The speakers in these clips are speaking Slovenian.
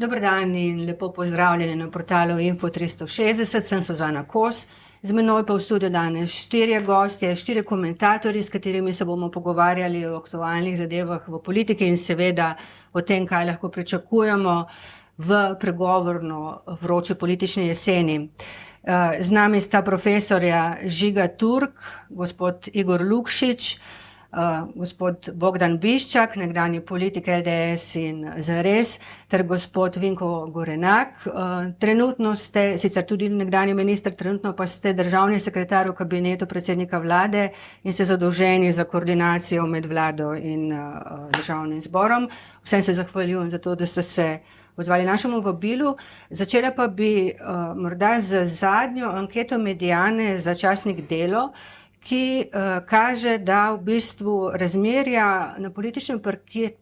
Dober dan in lepo pozdravljeni na portalu Info 360, sem Suzana Kos. Z menoj pa v studiu danes 4 gostje, 4 komentatorji, s katerimi se bomo pogovarjali o aktualnih zadevah v politiki in seveda o tem, kaj lahko pričakujemo v pregovorno vroči politični jeseni. Z nami sta profesorja Žiga Turk, gospod Igor Lukšič, gospod Bogdan Biščak, nekdanji politik LDS in Zares, ter gospod Vinko Gorenak. Trenutno ste, sicer tudi nekdanji minister, trenutno pa ste državni sekretar v kabinetu predsednika vlade in ste zadolženi za koordinacijo med vlado in državnim zborom. Vsem se zahvaljujem za to, da ste se odzvali našemu vabilu. Začela pa bi morda z zadnjo anketo Mediane za časnik Delo, ki kaže, da v bistvu razmerja na političnem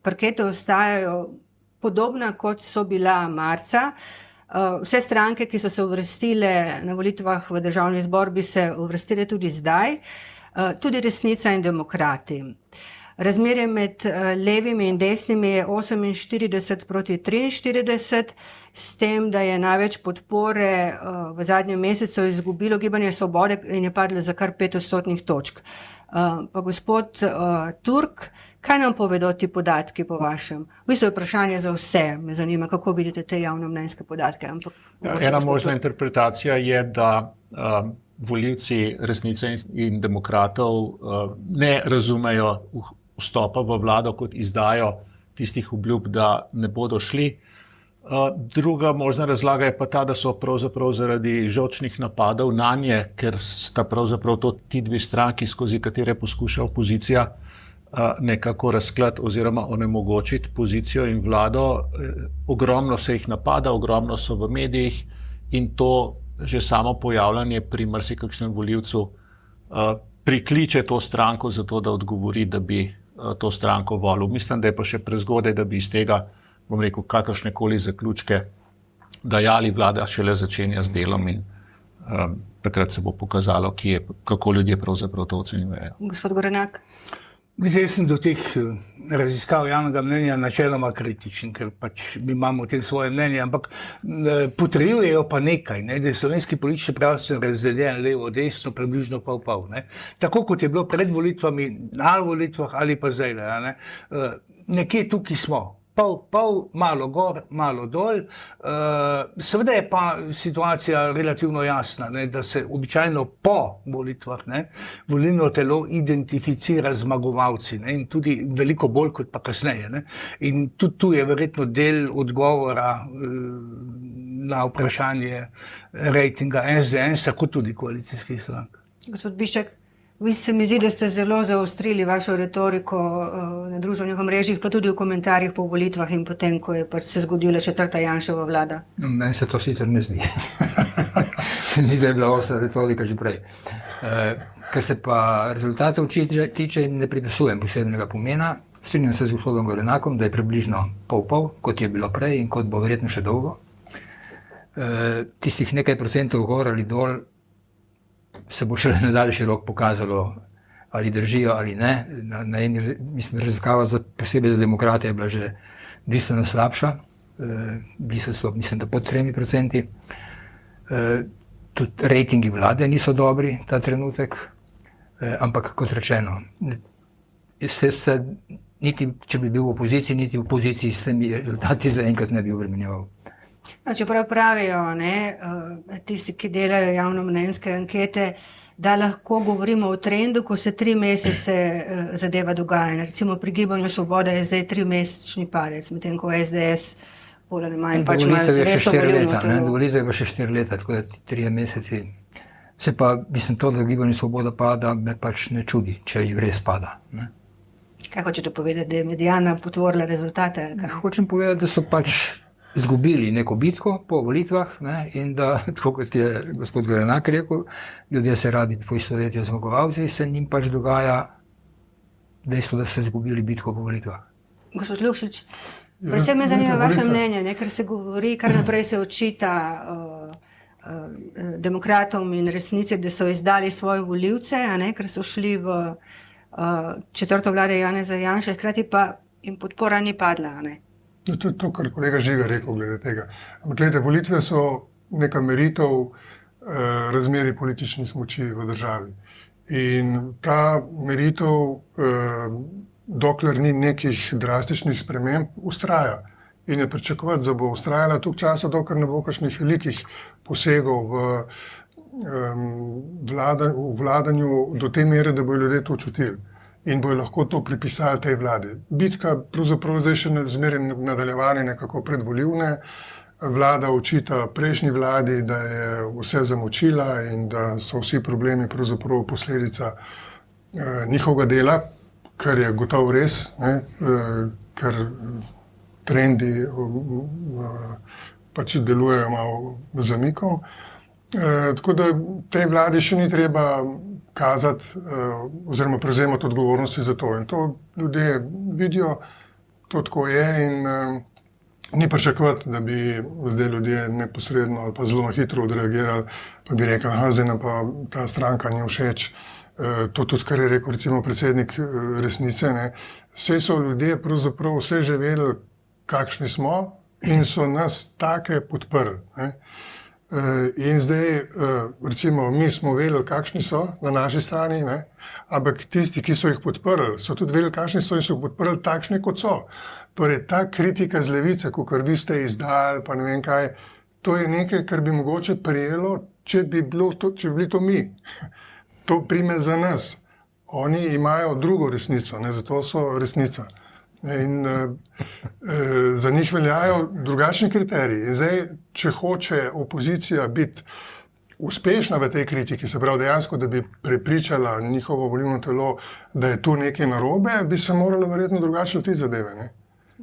parketu ostajajo podobna, kot so bila marca. Vse stranke, ki so se uvrstile na volitvah v državni zbor, bi se uvrstile tudi zdaj, tudi Resnica in Demokrati. Razmerje med levimi in desnimi je 48 proti 43, s tem, da je največ podpore v zadnjem mesecu izgubilo Gibanje Svobode in je padlo za kar 5 odstotnih točk. Pa gospod Turk, kaj nam povedo ti podatki po vašem? V bistvu je vprašanje za vse, me zanima, kako vidite te javnomnenjske podatke. Ena možna interpretacija je, da volivci Resnice in Demokratov ne razumejo vstopa v vlado kot izdajo tistih obljub, da ne bodo šli. Druga možna razlaga je pa ta, da so pravzaprav zaradi žolčnih napadov nanje, ker sta pravzaprav to ti dve stranki, skozi katere poskuša opozicija nekako razklati oziroma onemogočiti pozicijo in vlado. Ogromno se jih napada, ogromno so v medijih in to že samo pojavljanje pri marsikakšnem volivcu prikliče to stranko za to, da odgovori, da bi to stranko volil. Mislim, da je pa še prezgodaj, da bi iz tega, bom rekel, kakršnekoli zaključke dajali. Vlada šele začenja z delom in takrat se bo pokazalo, kako ljudje pravzaprav to ocenjujejo. Gospod Gorenak. Jaz sem do teh raziskav javnega mnenja načeloma kritičen, ker pač mi imamo o tem svoje mnenje, ampak potrjujejo pa nekaj, da je slovenski politični prostor razdeljen levo, desno, približno pol. Tako kot je bilo pred volitvami, na volitvah ali pa zdaj. Nekje tukaj smo. Pol, malo gor, malo dol. Seveda je pa situacija relativno jasna, da se običajno po volitvah volilno telo identificira z zmagovalci in tudi veliko bolj kot pa kasneje. In tudi tu je verjetno del odgovora na vprašanje rejtinga SDS-a, kot tudi koalicijskih strank. Gospod Biščak, vi se mi zdi, da ste zelo zaostrili vašo retoriko na družbenih omrežjih, pa tudi v komentarjih po volitvah in potem, ko je pač se zgodila 4. Janševa vlada. Meni se to sicer ne zdi. Se mi zdi, da je bila ostra retorika že prej. Ker se pa rezultatov tiče, ne pripisujem posebnega pomena. Strinjam se z gospodom Gorenakom, da je približno pol, kot je bilo prej in kot bo verjetno še dolgo. Tistih nekaj procentov gor ali dol se bo šele nadaljši rok pokazalo, ali držijo ali ne. Mislim, raziskava posebej za demokrate je bila že bistveno slabša. Bili so celo, mislim, da pod 3%. Tudi rejtingi vlade niso dobri ta trenutek, ampak kot rečeno, niti če bi bil v opoziciji, niti v opoziciji s temi rezultati zaenkrat ne bi obremenjeval. Čeprav pravijo tisti, ki delajo javnomnenjske ankete, da lahko govorimo o trendu, ko se 3 mesece zadeva dogaja. Recimo pri Gibanju Svoboda je zdaj 3-mesečni padec, medtem ko SDS bolj ali manj pač ima zvesto volilno telo. Dovolitev je pa še 4 leta, tako da 3 meseci. Se pa, mislim, to, da Gibanje Svoboda pada, me pač ne čudi, če ji res pada. Kaj hočete povedati, da je Mediana potvorila rezultate? Hočem povedati, da so pač izgubili neko bitko po volitvah in da, tako kot je gospod Gorenak rekel, ljudje se radi poistovetijo zmagovalci, se njim pač dogaja dejstvo, da so izgubili bitko po volitvah. Gospod Lukšič, predvsem me zanima vaše mnenje, ker se govori, kar naprej se očita demokratom in Resnici, da so izdali svoje volivce, ker so šli v 4. vlade Janeza Janše, hkrati pa jim podpora ni padla. To je to, kar kolega Žiga rekel glede tega. Ampak gledajte, volitve so neka meritev razmeri političnih moči v državi. In ta meritev, dokler ni nekih drastičnih sprememb, ustraja. In je pričakovati, da bo ustrajala toliko časa, dokler ne bo kakšnih velikih posegov v vladanju do te mere, da bodo ljudje to čutili in bojo lahko to pripisali tej vladi. Bitka pravzaprav zdaj še zmeraj nadaljevanje nekako predvolivne. Vlada očita prejšnji vladi, da je vse zamočila in da so vsi problemi pravzaprav posledica njihovega dela, kar je gotovo res, ne, ker trendi pač delujejo malo zamikom. Tako da tej vladi še ni treba kazati oziroma prevzemati odgovornosti za to. In to ljudje vidijo, to tako je in ni pričakovati, da bi zdaj ljudje neposredno ali pa zelo hitro odreagirali, pa bi rekli, zdaj nam pa ta stranka ni všeč. To tudi, kar je rekel recimo predsednik Resnice, ne. Saj so ljudje pravzaprav vse že vedeli, kakšni smo in so nas take podprli, ne. In zdaj, recimo, mi smo vedeli, kakšni so na naši strani, ne? Ampak tisti, ki so jih podprli, so tudi vedeli, kakšni so in so podprli takšni, kot so. Torej, ta kritika z levice, kakor vi ste izdali, pa ne vem kaj, to je nekaj, kar bi mogoče prijelo, če bi bili to mi. To prime za nas. Oni imajo drugo resnico, ne? Zato so resnica. In za njih veljajo drugačni kriteriji. In zdaj, če hoče opozicija biti uspešna v tej kritiki, se pravi dejansko, da bi prepričala njihovo volilno telo, da je tu nekaj narobe, bi se moralo verjetno drugače lotiti zadeve, ne?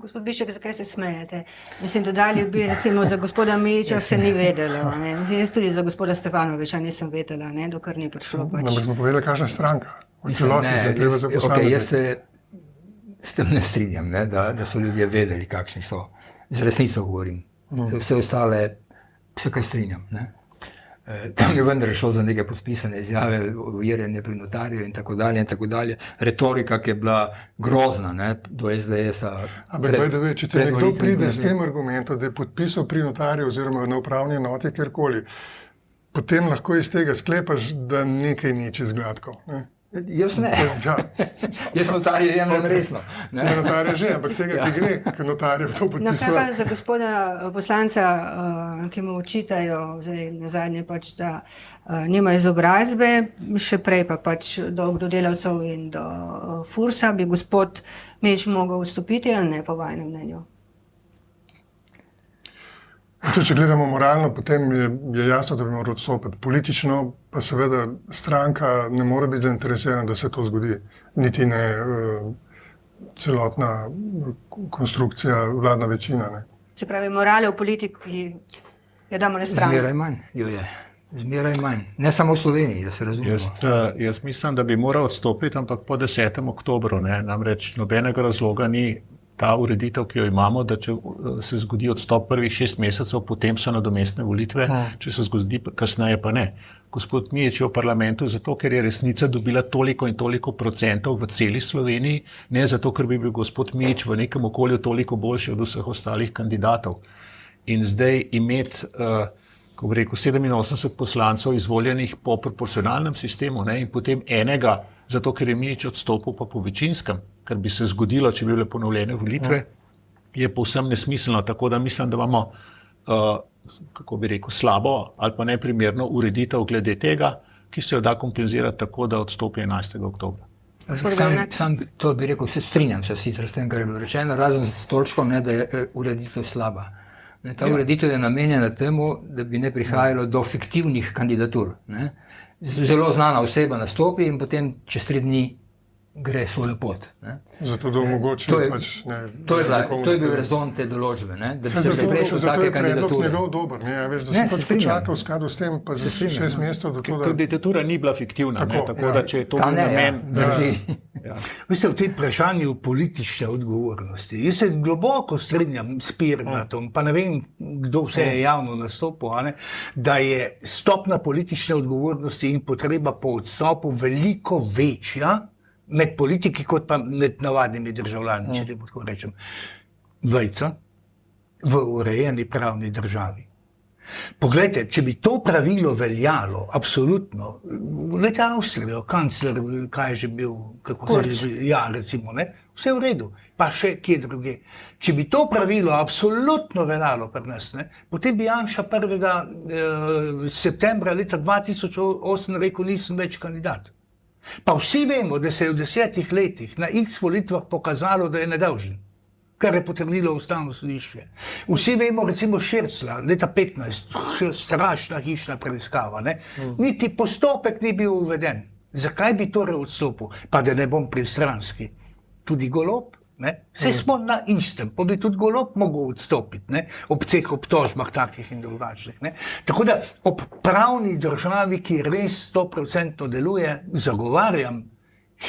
Gospod Bišek, zakaj se smejete? Mislim, dodali bi, recimo, za gospoda Mijića se ni vedelo, ne? Jaz tudi za gospoda Stefanovića nisem vedela, ne? Dokler ni prišlo pač. Ampak smo povedali, kakšna stranka. V celoti se treba za posameznik. Jaz se s tem ne strinjam, ne? Da so ljudje vedeli, kakšni so. Z resnico govorim. Vse ostale se kaj strinjam, ne? Tam je vendar šlo za neke podpisane izjave, overjene pri notarju in tako dalje in tako dalje. Retorika, ki je bila grozna, ne, do SDS-a. Ampak če ti nekdo pride s tem argumentom, da je podpisal pri notarju oziroma na upravni enoti kjerkoli, potem lahko iz tega sklepaš, da nekaj ni čez gladko, ne? Jaz ne. Ja. Jaz notarje jemljem resno. Ne, notarje že, ampak tega ti gre, ker notarje v to podpisuje. No, kaj za gospoda poslanca, ki mu očitajo zdaj nazadnje pač, da nima izobrazbe, še prej pa pač do delavcev in do Fursa, bi gospod Mijić mogel vstopiti ali ne, po vajnem mnenju? Če gledamo moralno, potem je jasno, da bi moral odstopiti. Politično pa seveda stranka ne more biti zainteresirana, da se to zgodi. Niti ne celotna konstrukcija, vladna večina. Ne. Se pravi, morale v politiki je damo na stran. Zmeraj manj jo je. Zmeraj manj. Ne samo v Sloveniji, da se razumemo. Jaz mislim, da bi moral odstopiti, ampak po 10. oktobru. Ne. Namreč nobenega razloga ni ta ureditev, ki jo imamo, da če se zgodi odstop prvih 6 mesecev, potem so nadomestne volitve, če se zgodi kasneje pa ne. Gospod Mijić je v parlamentu zato, ker je Resnica dobila toliko in toliko procentov v celi Sloveniji, ne zato, ker bi bil gospod Mijić v nekem okolju toliko boljši od vseh ostalih kandidatov. In zdaj imeti, ko bi rekel, 87 poslancev izvoljenih po proporcionalnem sistemu, ne, in potem enega, zato ker je Mijić odstopil pa po večinskem, kar bi se zgodilo, če bi bile ponovljene volitve, je povsem nesmiselno. Tako da mislim, da imamo, kako bi rekel, slabo ali pa neprimerno ureditev glede tega, ki se jo da kompenzirati tako, da odstopi 11. oktobra. Sam to bi rekel, strinjam se sicer s tem, kar je bilo rečeno, razen s točkom, ne, da je ureditev slaba. Ta ureditev je namenjena temu, da bi ne prihajalo do fiktivnih kandidatur. Ne. Zelo znana oseba nastopi in potem čez 3 dni gre svojo pot. Ne. Zato, da omogoči pač ne... To je bil rezon te določbe, ne, da bi se preprečil take kandidature. Zato je predlog njegov dober, ne, veš, da sem pač počakal v skladu s tem, pa za 6 mesecev do to, da... Kandidatura ni bila fiktivna, tako da če je to namen... Veste, v tej vprašanju politične odgovornosti, jaz se globoko strinjam s Pirnatom, pa ne vem, kdo vse je javno nastopil, da je stopna politične odgovornosti in potreba po odstopu veliko večja med politiki kot pa med navadnimi državljani, če tako rečem. Dvojca, v urejeni pravni državi. Poglejte, če bi to pravilo veljalo, absolutno, gledajte Avstrijo, kancler, kaj je že bil, kako se že, ja, recimo, ne, vse v redu, pa še kje druge. Če bi to pravilo absolutno veljalo pri nas, ne, potem bi Janša 1. Septembra leta 2008 rekel, nisem več kandidat. Pa vsi vemo, da se je v 10 letih na X volitvah pokazalo, da je nedolžen, kar je potrdilo Ustavno sodišče. Vsi vemo, recimo Šircla, leta 15, strašna hišna preiskava, ne? Niti postopek ni bil uveden. Zakaj bi torej odstopil? Pa da ne bom pristranski. Tudi Golob, ne? Saj smo na istem, pa bi tudi Golob mogel odstopiti, ne? Ob teh obtožbah takih in drugačnih. Ne? Tako da ob pravni državi, ki res 100% deluje, zagovarjam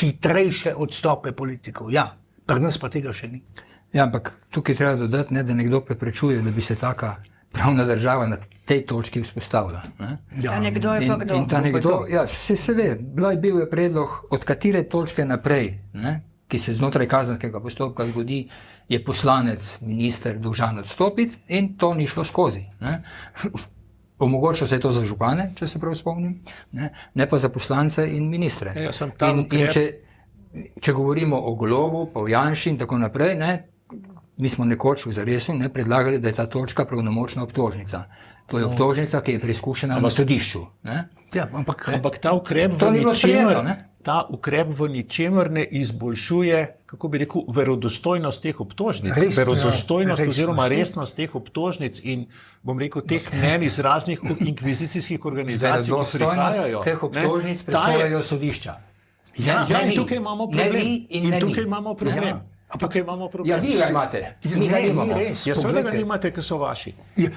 hitrejše odstope politikov. Ja, pri nas pa tega še ni. Ja, ampak tukaj treba dodati, ne, da nekdo preprečuje, da bi se taka pravna država na tej točki vzpostavila. Ne? Ja. A nekdo je pa kdo? In ta nekdo, ja, se ve, bil je predlog, od katere točke naprej, ne, ki se znotraj kazenskega postopka zgodi, je poslanec, minister dolžan odstopiti in to ni šlo skozi. Ne? Omogočilo se je to za župane, če se prav spomnim, ne pa za poslance in ministre. Ja, in če govorimo o Golobu, pa o Janši in tako naprej, ne, mi smo nekoč v Zaresu predlagali, da je ta točka pravnomočna obtožnica. To je obtožnica, ki je preizkušena na sodišču. Ne? Ja, ampak ta ukrep v ničemer ne izboljšuje, kako bi rekel, verodostojnost teh obtožnic, verodostojnost oziroma resnost teh obtožnic in, bom rekel, teh mnenj iz raznih inkvizicijskih organizacij, ki prihajajo. Verodostojnost teh obtožnic presojajo sodišča. In tukaj imamo problem. Tukaj imamo problem. Ja, vi ga imate. Mi ga nimamo. Ja, seveda ga nimate, ker so vaši. Ja,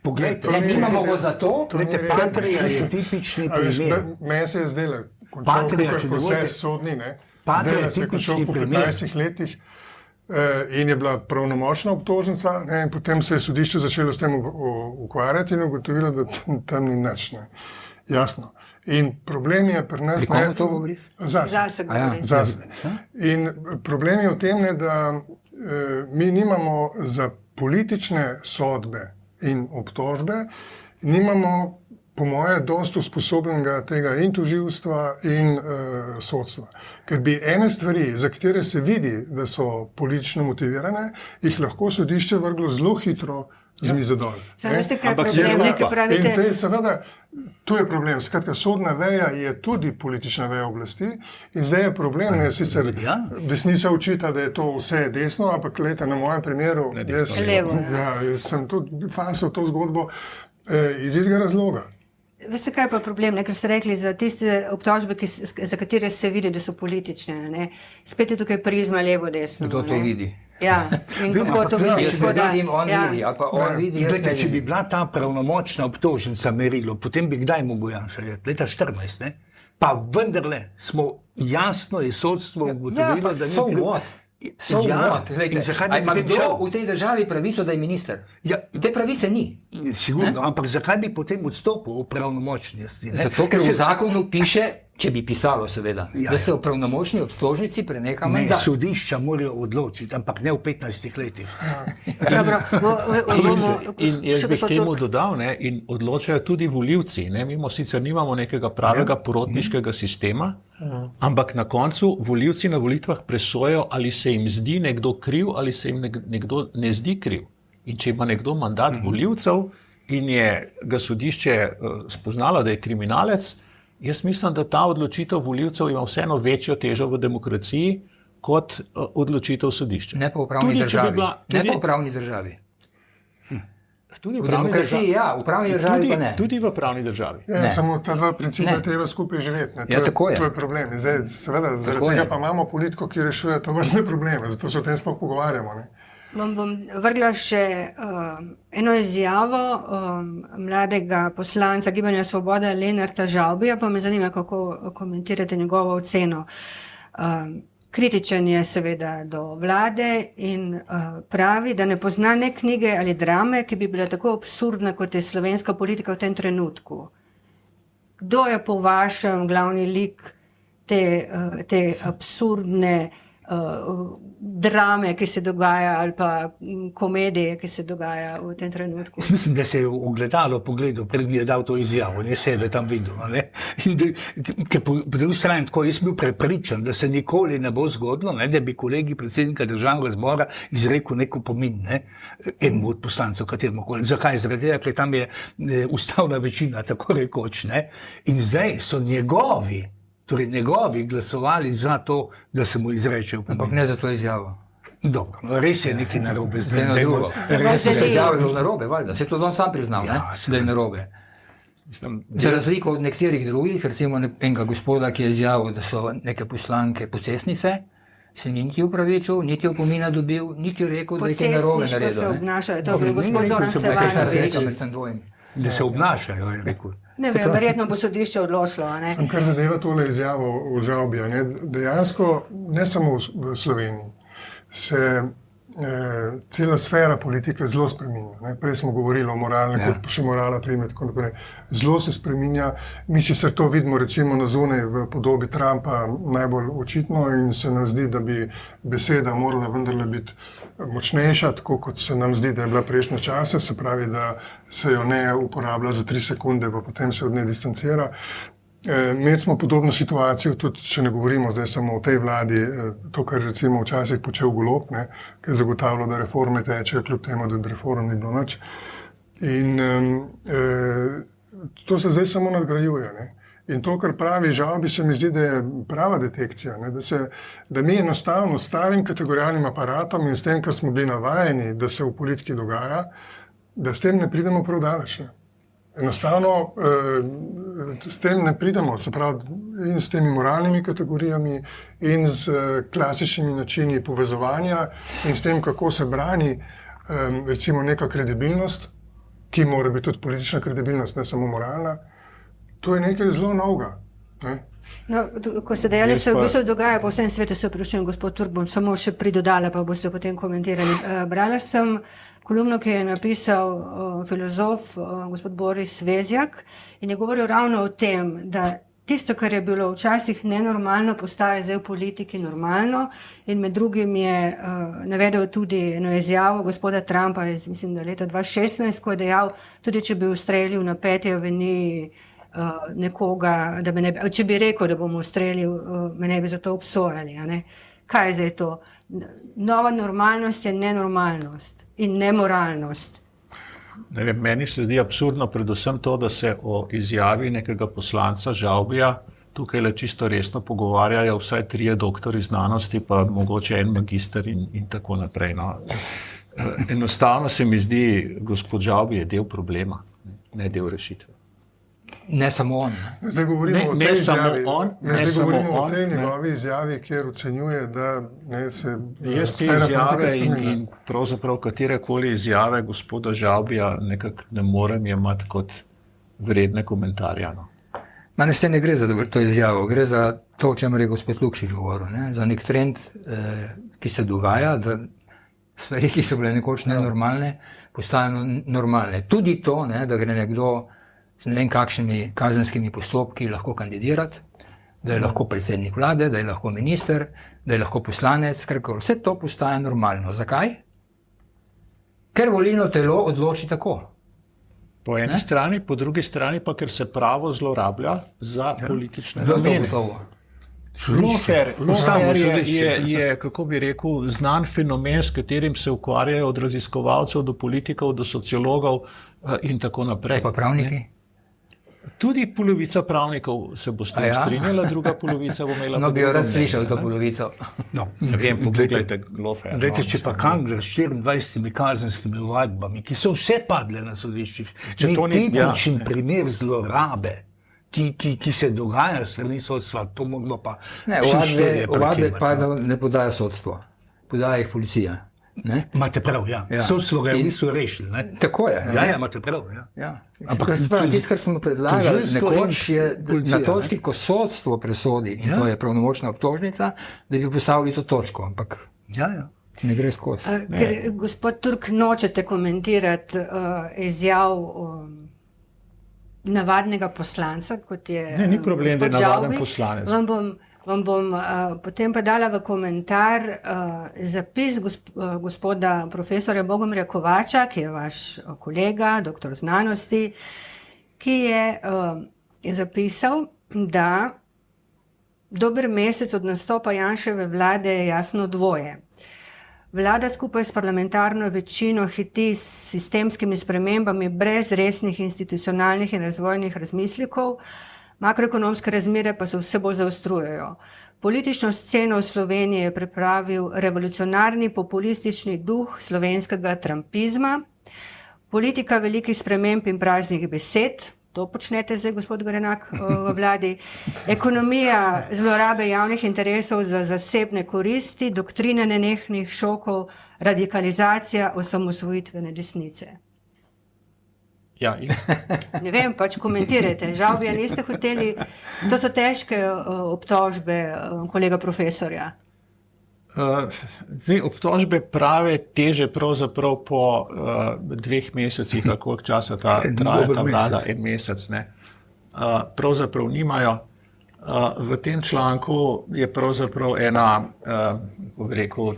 poglejte, nimamo go zato. Patria je tipični primer. Meni se je zdelo, končal proces sodni, ne? Zdaj se je končal po 15 letih in je bila pravnomočna obtožnica, ne? In potem se je sodišče začelo s tem ukvarjati in ugotovilo, da tam ni nič. Jasno. In problem je pri nas... Pri komu to govoriš? Zase govoriš. Zase. In problem je v tem, da mi nimamo za politične sodbe in obtožbe, nimamo, po moje, dosti usposobljenega tega in tožilstva in sodstva. Ker bi ene stvari, za katere se vidi, da so politično motivirane, jih lahko sodišče vrglo zelo hitro z mizo dol. Veste, kaj je problem, nekaj pravite? In zdaj, seveda, tu je problem. Skratka, sodna veja je tudi politična veja oblasti in zdaj je problem, ne, sicer desnica očita, da je to vse desno, ampak gledajte, na mojem primeru, jaz sem tudi fasal to zgodbo iz istega razloga. Veste, kaj je pa problem, ne? Ker ste rekli za tiste obtožbe, za katere se vidi, da so politične. Ne? Spet je tukaj prizma levo-desno. Kdo to vidi? Ja, in kako to vidiš? Jaz ne vidim, on vidi, ali pa on vidi, jaz ne vidim. Če bi bila ta pravnomočna obtožnica merilo, potem bi kdaj mogel Janša jeti? Leta 14, ne? Pa vendarle smo jasno je sodstvo ugotovilo, da ni kriv. Ima kdo v tej državi pravico, da je minister? Te pravice ni. Sigurno, ampak zakaj bi potem odstopil v pravnomočnosti? Zato, ker v zakonu piše, če bi pisalo seveda, da se v pravnomočni obtožnici preneha mandat. Ne, sodišča morajo odločiti, ampak ne v 15 letih. In jaz bi k temu dodal, ne, in odločajo tudi volivci. Ne, mi sicer nimamo nekega pravega porotniškega sistema, ampak na koncu volivci na volitvah presojajo, ali se jim zdi nekdo kriv, ali se jim nekdo ne zdi kriv. In če ima nekdo mandat volivcev in je ga sodišče spoznalo, da je kriminalec, jaz mislim, da ta odločitev volivcev ima vseeno večjo težo v demokraciji kot odločitev sodišča. Ne pa v pravni državi. Ne pa v pravni državi. V demokraciji, ja, v pravni državi pa ne. Tudi v pravni državi. Ja, samo ta dva principa treba skupaj živeti. Ja, tako je. To je problem. Zdaj, seveda, zaradi tega pa imamo politiko, ki rešuje to vrstne probleme. Zato se o tem sploh pogovarjamo. Ne? Vam bom vrgla še eno izjavo mladega poslanca Gibanja Svoboda Lenarta Žavbija, pa me zanima, kako komentirate njegovo oceno. Kritičen je seveda do vlade in pravi, da ne pozna ne knjige ali drame, ki bi bila tako absurdna, kot je slovenska politika v tem trenutku. Kdo je po vašem glavni lik te absurdne drame, ki se dogaja, ali pa komedije, ki se dogaja v tem trenutku. Jaz mislim, da se je v ogledalo pogledal, preden je dal to izjavo, ne sebe tam videl. Ne? In ker po drugi strani tako, jaz bil prepričan, da se nikoli ne bo zgodilo, ne, da bi kolegi predsednika državnega zbora izrekel neko opomin, ne, enemu od poslancev, kateremu koli. Zakaj? Zaradi tega, ker tam je ustavna večina, tako rekoč, ne. In zdaj so njegovi glasovali za to, da se mu izreče opomin. Ampak ne za to izjavo. Dobro, no, res je nekaj narobe. Zdaj na drugo. Res je izjavo je bilo narobe, valjda. Se je to on sam priznal, ne? Da je narobe. Za razliko od nekaterih drugih, recimo enega gospoda, ki je izjavil, da so neke poslanke pocestnice, se ni niti upravičil, niti opomina dobil, niti rekel, da je kaj narobe naredil. Pocestniško se obnašajo, to je gospod Zoran Stevanović. Da se obnašajo, je rekel. Ne vem, verjetno bo sodišče odločilo, ne? Sam kar zadeva tole izjavo od Žavbija, ne, dejansko ne samo v Sloveniji se cela sfera politike zelo spreminja. Ne. Prej smo govorili o moralni, kot pa še morala prime, tako naprej. Zelo se spreminja. Mi sicer to vidimo recimo na zunaj v podobi Trumpa najbolj očitno in se nam zdi, da bi beseda morala vendarle biti močnejša, tako kot se nam zdi, da je bila prejšnje čase, se pravi, da se jo ne uporablja za 3 sekunde, pa potem se od nje distancira. Imeli smo podobno situacijo, tudi če ne govorimo zdaj samo o tej vladi, to, kar recimo včasih počel Golob, ne, ki je zagotavljal, da reforme tečejo, kljub temu, da reform ni bilo nič. In to se zdaj samo nadgrajuje. Ne. In to, kar pravi Žavbi, se mi zdi, da je prava detekcija, ne, da mi enostavno s starim kategorijalnim aparatom in s tem, kar smo bili navajeni, da se v politiki dogaja, da s tem ne pridemo prav daleč. Enostavno s tem ne pridemo, se pravi, in s temi moralnimi kategorijami in z klasičnimi načini povezovanja in s tem, kako se brani recimo neka kredibilnost, ki mora biti tudi politična kredibilnost, ne samo moralna. To je nekaj zelo novega. Ne? No, ko ste dejali, se v bistvu dogaja po vsem svetu, se opravičujem, gospod Turk, bom samo še pridodala, pa boste potem komentirali. Brala sem kolumno, ki je napisal filozof gospod Boris Vezjak in je govoril ravno o tem, da tisto, kar je bilo včasih nenormalno, postaja zdaj v politiki normalno in med drugim je navedel tudi eno izjavo gospoda Trumpa iz, mislim, da leta 2016, ko je dejal, tudi če bi ustrelil na 5. aveniji nekoga, da me ne bi, če bi rekel, da bomo ustrelil, me ne bi za to obsojali. Ne? Kaj je zdaj to? Nova normalnost je nenormalnost in nemoralnost. Ne vem, meni se zdi absurdno predvsem to, da se o izjavi nekega poslanca Žavbija tukaj le čisto resno pogovarjajo vsaj 3 doktori znanosti, pa mogoče en magister in tako naprej. No. Enostavno se mi zdi, gospod Žavbi je del problema, ne del rešitve. Ne samo on. Zdaj govorimo o tej njegovi izjavi, kjer ocenjuje, da se jaz te izjave in pravzaprav katerekoli izjave gospoda Žavbija nekako ne morem jemati kot vredne komentarja. No. Mane se ne gre za to izjavo, gre za to, o čemer je gospod Lukšič govoril, ne? Za nek trend, ki se dogaja, da stvari, ki so bile nekoč nenormalne, postajajo normalne. Tudi to, ne, da gre nekdo z ne vem kakšnimi kazenskimi postopki lahko kandidirati, da je lahko predsednik vlade, da je lahko minister, da je lahko poslanec, karkoli. Vse to postaja normalno. Zakaj? Ker volilno telo odloči tako. Po eni strani, po drugi strani pa, ker se pravo zlorablja za politične namene. Lawfare je, kako bi rekel, znan fenomen, s katerim se ukvarjajo od raziskovalcev do politikov, do sociologov in tako naprej. Pa pravniki? Tudi polovica pravnikov se bo s tem strinjala, druga polovica bo imela... No, bi jo rad slišal to polovico. No, ne vem, pogledajte Lawfare. Gledajte, če pa Kangler s 24 kazenskimi ovadbami, ki so vse padle na sodiščih, tipičen primer zlorabe, ki se dogaja s strani sodstva, to moglo pa... Ne, ovadbe pa ne podaja sodstvo, podaja jih policija. Imate prav, ja. Sodstvo ga je v bistvu rešili. Ne? Tako je. Ja, imate prav. Ja. Ampak tisto, kar smo predlagali, nekoč je na točki, ko sodstvo presodi, in to je pravnomočna obtožnica, da bi postavili to točko, ampak ne gre skozi. Ker gospod Turk nočete komentirati izjav navadnega poslanca, kot je ni problem, da je navaden poslanec. Vam bom Vam bom potem pa dala v komentar zapis gospoda profesorja Bogomirja Kovača, ki je vaš kolega, doktor znanosti, ki je zapisal, da dober mesec od nastopa Janševe vlade je jasno dvoje. Vlada skupaj s parlamentarno večino hiti s sistemskimi spremembami brez resnih institucionalnih in razvojnih razmislekov, makroekonomske razmere pa se vse bolj zaostrujejo. Politično sceno v Sloveniji je pripravil revolucionarni populistični duh slovenskega trumpizma, politika velikih sprememb in praznih besed, to počnete zdaj, gospod Gorenak, v vladi, ekonomija zlorabe javnih interesov za zasebne koristi, doktrina nenehnih šokov, radikalizacija osamosvojitvene desnice. Ja, ne vem, pač komentirajte. Žal bi, niste hoteli. To so težke obtožbe kolega profesorja. Zdaj, obtožbe prave teže pravzaprav po 2 mesecih, koliko časa traja ta vlada, 1 mesec, ne. Pravzaprav nimajo. V tem članku je pravzaprav kako bi rekel,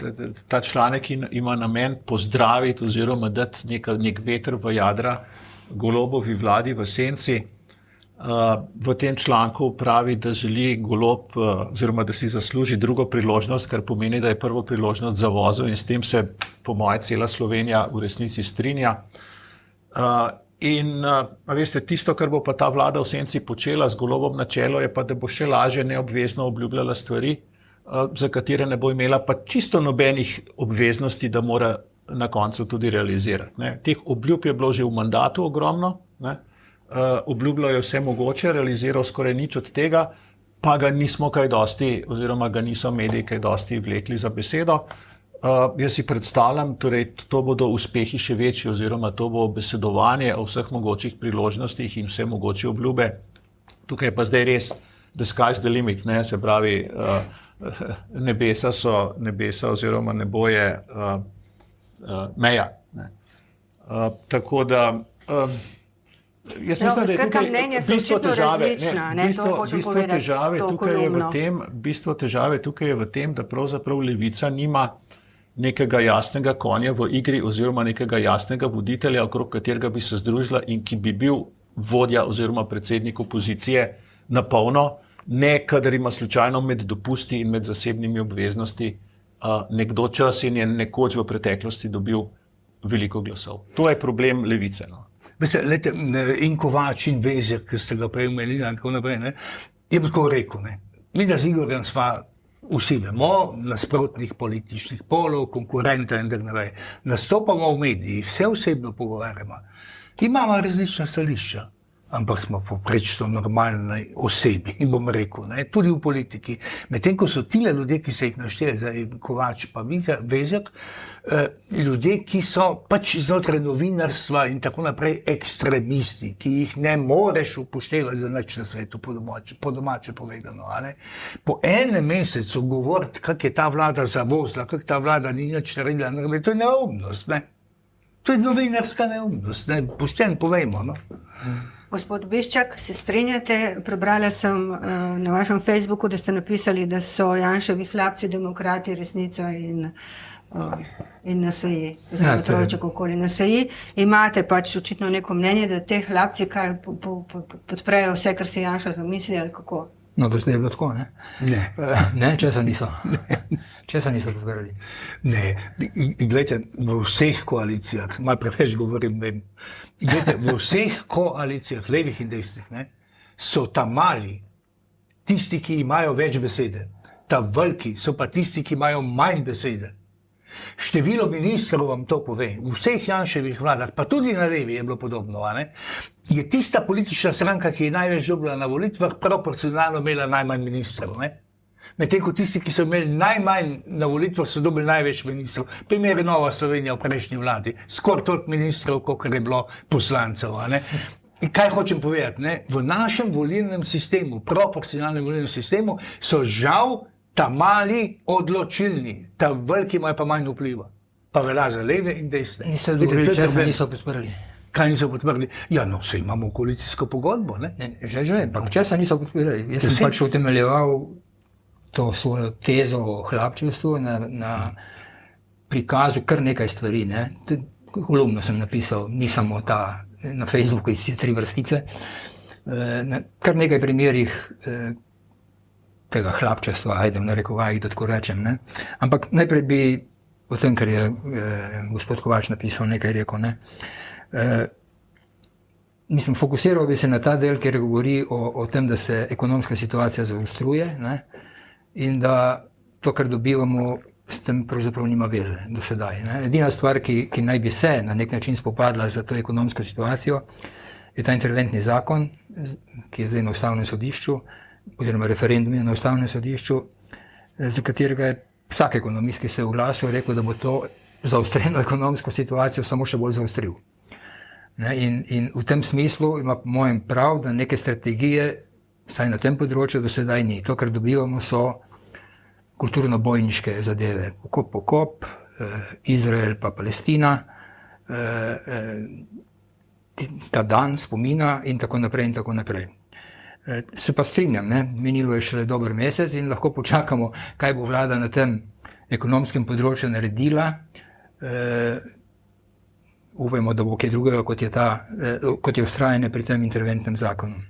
ta članek ima namen pozdraviti oziroma dati nek veter v jadra Golobovi vladi v senci. V tem članku pravi, da želi Golob oziroma da si zasluži drugo priložnost, kar pomeni, da je prvo priložnost zavozil in s tem se po moje cela Slovenija v resnici strinja. Veste, tisto, kar bo pa ta vlada v senci počela z Golobom na čelu, je pa, da bo še lažje neobvezno obljubljala stvari, za katere ne bo imela pa čisto nobenih obveznosti, da mora na koncu tudi realizirati. Ne. Teh obljub je bilo že v mandatu ogromno, ne. Obljubljajo vse mogoče, realiziral skoraj nič od tega, pa ga nismo kaj dosti, oziroma ga niso mediji kaj dosti vlekli za besedo. Jaz si predstavljam, torej to bodo uspehi še večji, oziroma to bo besedovanje o vseh mogočih priložnostih in vse mogoče obljube. Tukaj je pa zdaj res the sky's the limit, ne, se pravi, nebesa oziroma nebo je meja. Ne. Tako da jaz mislim, da je tukaj bistvo težave tukaj je v tem, da pravzaprav levica nima nekega jasnega konja v igri oziroma nekega jasnega voditelja, okrog katerega bi se združila in ki bi bil vodja oziroma predsednik opozicije na polno, ne kadar ima slučajno med dopusti in med zasebnimi obveznosti nekdo čas in je nekoč v preteklosti dobil veliko glasov. To je problem levice. No. Lejte, in Kovač in Vezjak, ki ste ga prej omenili in tako naprej, ne, je bi tako rekel, ne. Mi da z Igorjem sva vsi vemo, nasprotnih političnih polov, konkurenta in tako naprej. Nastopamo v medijih, vse osebno pogovarjamo. Imamo različna stališča, ampak smo poprečno normalni osebi, bom rekel, ne, tudi v politiki. Medtem ko so tile ljudje, ki se jih našteli, zdaj Kovač pa Vezjak, ljudje, ki so pač znotraj novinarstva in tako naprej ekstremisti, ki jih ne moreš upoštevati za nič na svetu, po domače povedano. Ne? Po enem mesecu govoriti, kak je ta vlada zavozila, kak ta vlada ni nič naredila, to je neumnost, ne? To je novinarska neumnost, ne? Pošteno povejmo, no? Gospod Biščak, se strinjate? Prebrala sem na vašem Facebooku, da ste napisali, da so Janševi hlapci demokrati, resnica in NSI, oziroma trojček okoli NSI. Imate pač očitno neko mnenje, da te hlapci kaj podprejo vse, kar si Janša zamisli, ali kako? No, to je bilo tako, ne? Ne. Ne, česa niso. Česa niso podprli? Ne, gledajte, v vseh koalicijah, malo preveč govorim, vem, gledajte, v vseh koalicijah, levih in desnih, ne, so ta mali, tisti, ki imajo več besede, ta veliki so pa tisti, ki imajo manj besede. Število ministrov vam to pove, v vseh Janševih vladah, pa tudi na levi je bilo podobno, ne? Je tista politična stranka, ki je največ dobila na volitvah, proporcionalno imela najmanj ministrov. Medtem ko tisti, ki so imeli najmanj na volitvah, so dobili največ ministrov. Primer je Nova Slovenija v prejšnji vladi, skoraj toliko ministrov, kolikor je bilo poslancev. Ne? In kaj hočem povedati? Ne? V našem volilnem sistemu, proporcionalnem volilnem sistemu, so žal ta mali odločilni, ta veliki imajo pa manj vpliva. Pa velja za leve in desne. In ste odgovorili, česa niso podprli? Kaj niso podprli? Ja, no, vse imamo koalicijsko pogodbo, ne? Že, ampak česa niso podprli? Jaz sem pač utemeljeval to svojo tezo o hlapčevstvu na prikazu kar nekaj stvari. Ne. Kolumno sem napisal, ni samo ta na Facebooku iz 3 vrstice, na kar nekaj primerih tega hlapčevstva, v narekovajih, da tako rečem. Ne. Ampak najprej bi o tem, kar je gospod Kovač napisal, nekaj rekel. Ne. Mislim, fokusiral bi se na ta del, kjer govori o tem, da se ekonomska situacija zaostruje, ne, in da to, kar dobivamo, s tem pravzaprav nima veze do sedaj. Ne. Edina stvar, ki naj bi se na nek način spopadla za to ekonomsko situacijo, je ta interventni zakon, ki je zdaj na Ustavnem sodišču, oziroma referendum je na Ustavnem sodišču, za katerega je vsak ekonomist, ki se je oglasil, rekel, da bo to zaostreno ekonomsko situacijo samo še bolj zaostril. Ne, in v tem smislu ima po mojem prav, da neke strategije, vsaj na tem področju, do sedaj ni. To, kar dobivamo, so kulturno-bojniške zadeve. Pokop, Izrael pa Palestina, ta dan spomina in tako naprej in tako naprej. Se pa strinjam, ne? Minilo je šele dober mesec in lahko počakamo, kaj bo vlada na tem ekonomskem področju naredila. Upajmo, da bo kaj drugega, kot je vztrajanje pri tem interventnem zakonu.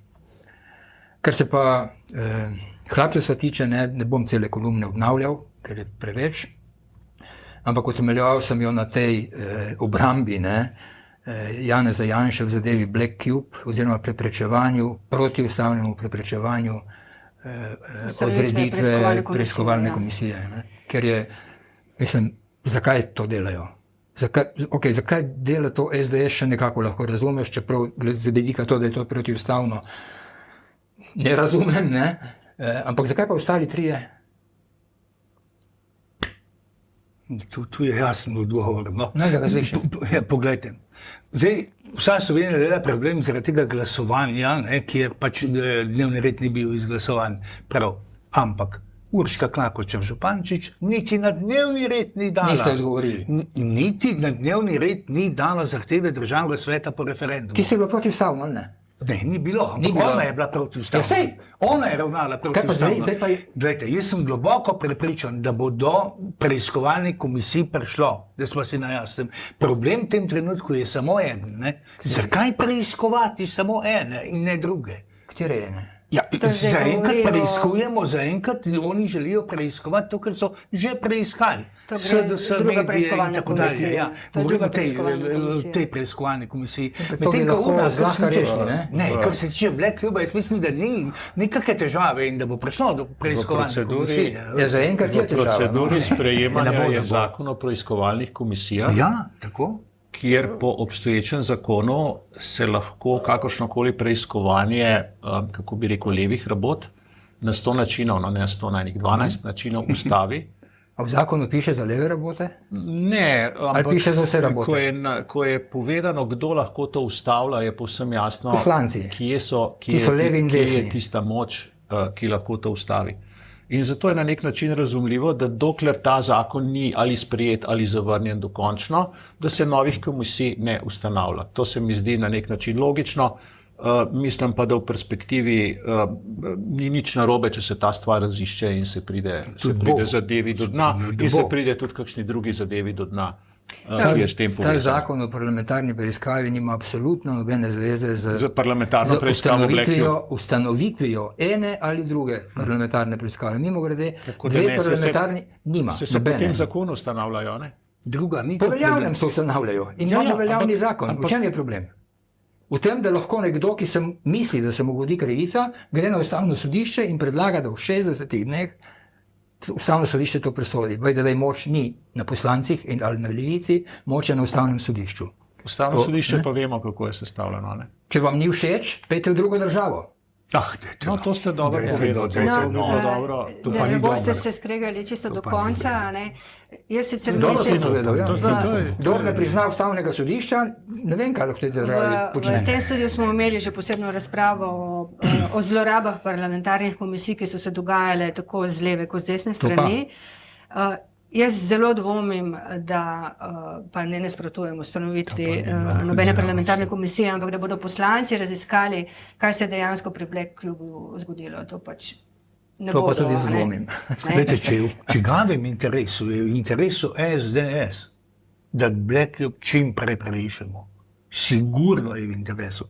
Kar se pa hlapčevstva tiče, ne bom cele kolumne obnavljal, ker je preveč, ampak utemeljeval sem jo na tej obrambi, Janeza Janše v zadevi Black Cube, oziroma protiustavnemu preprečevanju odreditve preiskovalne komisije. Ne? Ker je, mislim, zakaj to delajo? Zakaj dela to SDS še nekako lahko razumeš, čeprav z vidika to, da je to protiustavno, ne razumem, ne? Ampak zakaj pa ostali 3? Tu je jasen odgovor. No. Poglejte. Zdaj, vsa Slovenija dela problem zaradi tega glasovanja, kjer pač dnevni red ni bil izglasovan. Prav. Ampak Urška Klakočar Župančič niti na dnevni red ni dala. Niste odgovorili. Niti na dnevni red ni dala zahteve Državnega sveta po referendumu. Tiste je bilo protiustavno, ali ne? Ne, ni bilo. Ona je bila protiustavna. Ja, sej. Ona je ravnala protiustavno. Zdaj pa je... Glejte, jaz sem globoko prepričan, da bo do preiskovalnih komisij prišlo, da smo si na jasnem. Problem v tem trenutku je samo en. Zakaj preiskovati samo ene in ne druge? Katere ene? Ja, zaenkrat preiskujemo, zaenkrat oni želijo preiskovati to, kar so že preiskali. Druga preiskovalna komisija. Govorimo o tej preiskovalni komisiji. To bi lahko zlahka rešili, ne? Ne, kar se tiče Black Cube, jaz mislim, da ni kakšne težave in da bo prišlo do preiskovalne komisije. Ja, zaenkrat je težava. V proceduri sprejemanja je zakon o preiskovalnih komisijah. Ja, tako. Kjer po obstoječem zakonu se lahko kakršnokoli preiskovanje, kako bi rekel, levih rabot na 100 načinov, ne 100, na 12 načinov ustavi. A v zakonu piše za leve rabote? Ne, ampak piše za vse rabote? Ko je povedano, kdo lahko to ustavlja, je povsem jasno, poslanci, kje je tista moč, ki lahko to ustavi. In zato je na nek način razumljivo, da dokler ta zakon ni ali sprejet ali zavrnjen dokončno, da se novih komisij ne ustanavlja. To se mi zdi na nek način logično. Mislim pa, da v perspektivi ni nič narobe, če se ta stvar razišče in se pride zadevi do dna in se pride tudi kakšni drugi zadevi do dna. Ta zakon o parlamentarni preiskavi nima absolutno nobene zveze z parlamentarno preiskavo ustanovitvijo ene ali druge parlamentarne preiskave. Mimogrede, dve parlamentarni nima. Se po tem zakonu ustanavljajo, ne? Druga ni. Po veljavnem se ustanavljajo in imamo veljavni zakon. V čem je problem? V tem, da lahko nekdo, ki se misli, da se mu godi krivica, gre na Ustavno sodišče in predlaga, da v 60 dneh Ustavno sodišče to presodi. Bajde, moč ni na poslancih ali na levici, moč je na Ustavnem sodišču. Ustavno sodišče pa vemo, kako je sestavljeno. Ne? Če vam ni všeč, pejte v drugo državo. No, to ste dobro povedali. Da ne boste se skregali čisto do konca. Jaz sicer dobro si povedal. Kdor ne prizna Ustavnega sodišča, ne vem, kaj lahko te državi počne. V tem studiu smo imeli že posebno razpravo o zlorabah parlamentarnih komisij, ki so se dogajale tako z leve kot z desne strani. Jaz zelo dvomim, da pa ne nasprotujem ustanovitvi nobene parlamentarne komisije, ampak da bodo poslanci raziskali, kaj se dejansko pri Black Cube zgodilo. To pač ne To pa bodo, tudi jaz ne. dvomim. Glejte, če je v čigavem interesu, je v interesu SDS, da Black čim prej prerišemo. Sigurno je v interesu.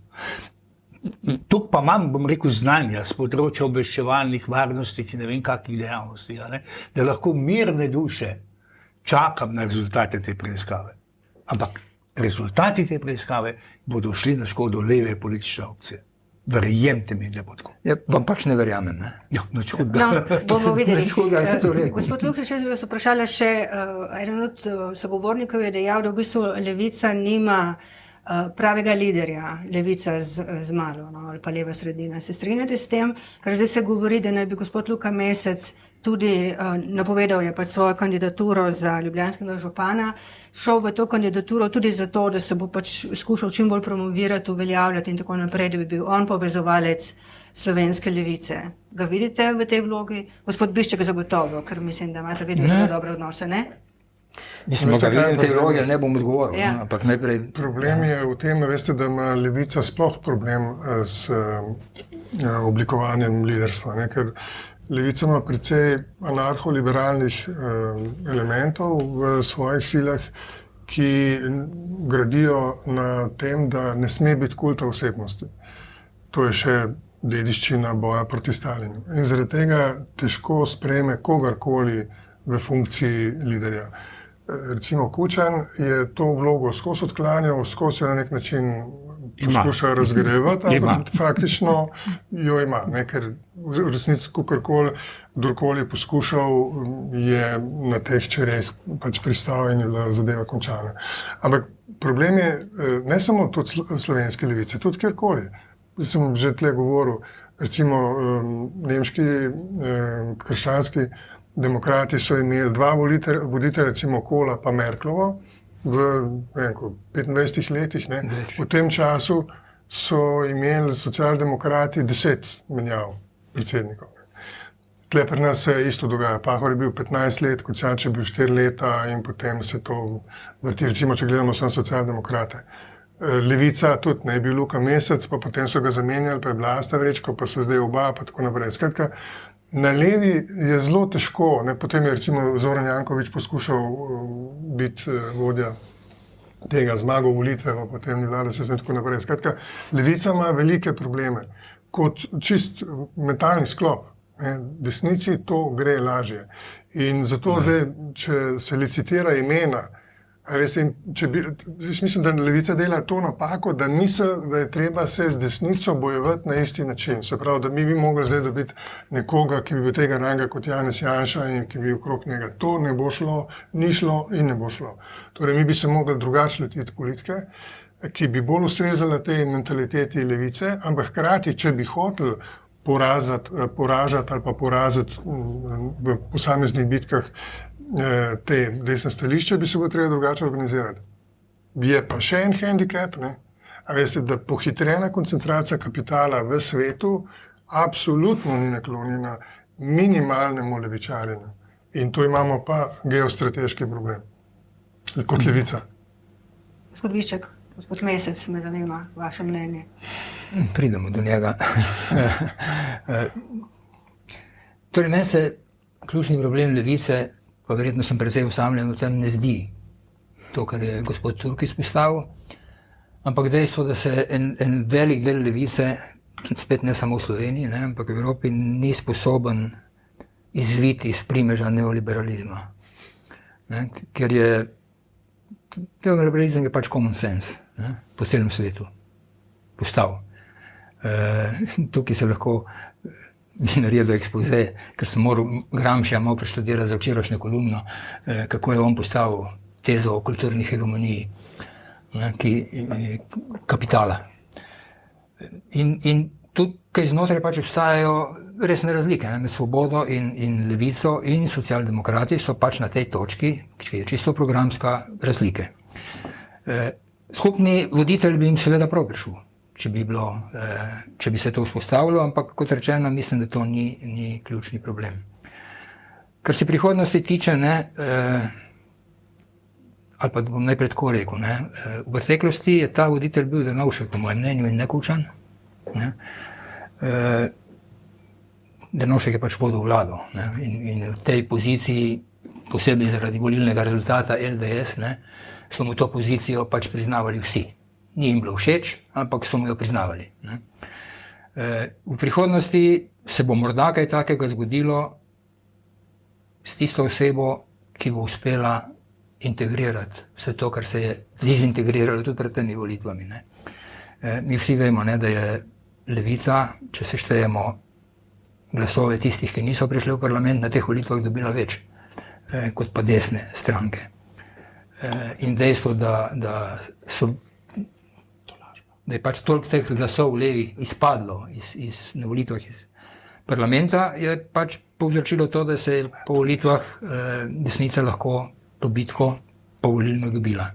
Tu pa imam, bom rekel, znanja z področja obveščevalnih, varnostnih in ne vem kakih dejavnosti, a ne? Da lahko mirne duše čakam na rezultate te preiskave. Ampak rezultati te preiskave bodo šli na škodo leve politične opcije. Verjemite mi, da bo tako. Ja, vam pač ne verjamem. Ne? Ja, nič hudega. No, bomo videli. Nič hudega, ste to rekel. Gospod Lukšič, jaz bi vas vprašala še, eden od sogovornikov je dejal, da v bistvu Levica nima pravega liderja, Levica z malo, no, ali pa leva sredina. Se strinjate s tem, ker zdaj se govori, da naj bi gospod Luka Mesec tudi napovedal je pač svojo kandidaturo za ljubljanskega župana, šel v to kandidaturo tudi zato, da se bo pač skušal čim bolj promovirati, uveljavljati in tako naprej, da bi bil on povezovalec slovenske levice. Ga vidite v tej vlogi? Gospod Bišček zagotovo, ker mislim, da imate vedno zelo dobre odnose, ne? Mislim, da vidim te vloge, ne bom odgovoril, Ja. ampak najprej... Problem je v tem, veste, da ima Levica sploh problem s oblikovanjem liderstva, ne? Ker Levica ima precej anarcho-liberalnih elementov v svojih silah, ki gradijo na tem, da ne sme biti kulta osebnosti. To je še dediščina boja proti Stalinu. In zaradi tega težko sprejme kogarkoli v funkciji liderja. Recimo Kučan je to vlogo skozi odklanjal, skozi jo na nek način poskuša razgrevati, ampak faktično jo ima, ne, ker v resnici kdorkoli poskušal, je na teh čereh pač pristal in je bila zadeva končana. Ampak problem je ne samo tudi slovenske levice, tudi kjerkoli. Sem že tle govoril, recimo nemški krščanski demokrati so imeli dva voditelja, recimo Kohla pa Merklovo, v 25 letih. Ne. V tem času so imeli socialdemokrati 10 menjav predsednikov. Tle pri nas se isto dogaja. Pahor je bil 15 let, Kučanč je bil 4 leta in potem se to vrti. Recimo, če gledamo samo socialdemokrate. Levica tudi, ne, je bil Luka Mesec, pa potem so ga zamenjali, pa je bila Asta Vrečko, pa so zdaj oba, pa tako naprej. Skratka, na levi je zelo težko, ne, potem je recimo Zoran Janković poskušal biti vodja tega, zmagal volitve, pa potem ni vlada se in tako naprej. Skratka, levica ima velike probleme. Kot čist mentalni sklop, ne, desnici to gre lažje. In zato zdaj, če se licitira imena, veste, mislim, da levica dela to napako, da misli, da je treba se z desnico bojevati na isti način. Se pravi, da mi bi mogli zdaj dobiti nekoga, ki bi bil tega ranga kot Janez Janša in ki bi okrog njega. To ne bo šlo, ni šlo in ne bo šlo. Torej, mi bi se mogli drugače lotiti politike, ki bi bolj ustrezala tej mentaliteti levice, ampak hkrati, če bi hoteli poražati ali pa poraziti v posameznih bitkah te desne stališče, bi se bo treba drugače organizirati. Je pa še en handicap, ne? A veste, da pohitrena koncentracija kapitala v svetu absolutno ni naklonjena minimalnemu levičarjenju. In tu imamo pa geostrateški problem, kot levica. Gospod Bišček, gospod Mesec, me zanima vaše mnenje. Pridemo do njega. Torej, meni se ključni problem levice, pa verjetno sem precej osamljen v tem, ne zdi to, kar je gospod Turk izpostavil, ampak dejstvo, da se en velik del levice, spet ne samo v Sloveniji, ne, ampak v Evropi, ni sposoben izviti iz primeža neoliberalizma. Ne, ker je neoliberalizem je pač common sense, ne, po celem svetu postal. Tukaj se lahko naredil ekspoze, ker sem moral Gramscija malo preštudirati za včerajšnjo kolumno, kako je on postavil tezo o kulturni hegemoniji, kapitala. In tukaj znotraj pač obstajajo resne razlike, ne, med Svobodo in Levico in socialdemokrati so pač na tej točki, ki je čisto programska, razlike. Skupni voditelj bi jim seveda prav prišel, če bi se to vzpostavilo, ampak kot rečeno, mislim, da to ni ključni problem. Kar se prihodnosti tiče, ne, ali pa bom najprej tako rekel, ne, v preteklosti je ta voditelj bil Drnovšek, po mojem mnenju, in ne Kučan. Ne. Drnovšek je pač vodil vlado, ne, in v tej poziciji, posebej zaradi volilnega rezultata LDS, ne, so mu to pozicijo pač priznavali vsi. Ni jim bilo všeč, ampak so mu jo priznavali. Ne. V prihodnosti se bo morda kaj takega zgodilo s tisto osebo, ki bo uspela integrirati vse to, kar se je dezintegriralo tudi pred temi volitvami. Ne. Mi vsi vemo, ne, da je Levica, če se štejemo glasove tistih, ki niso prišli v parlament, na teh volitvah dobila več kot pa desne stranke. In dejstvo, da je pač toliko teh glasov levih izpadlo na volitvah iz parlamenta, je pač povzročilo to, da se je po volitvah desnica lahko to bitko povolilno dobila.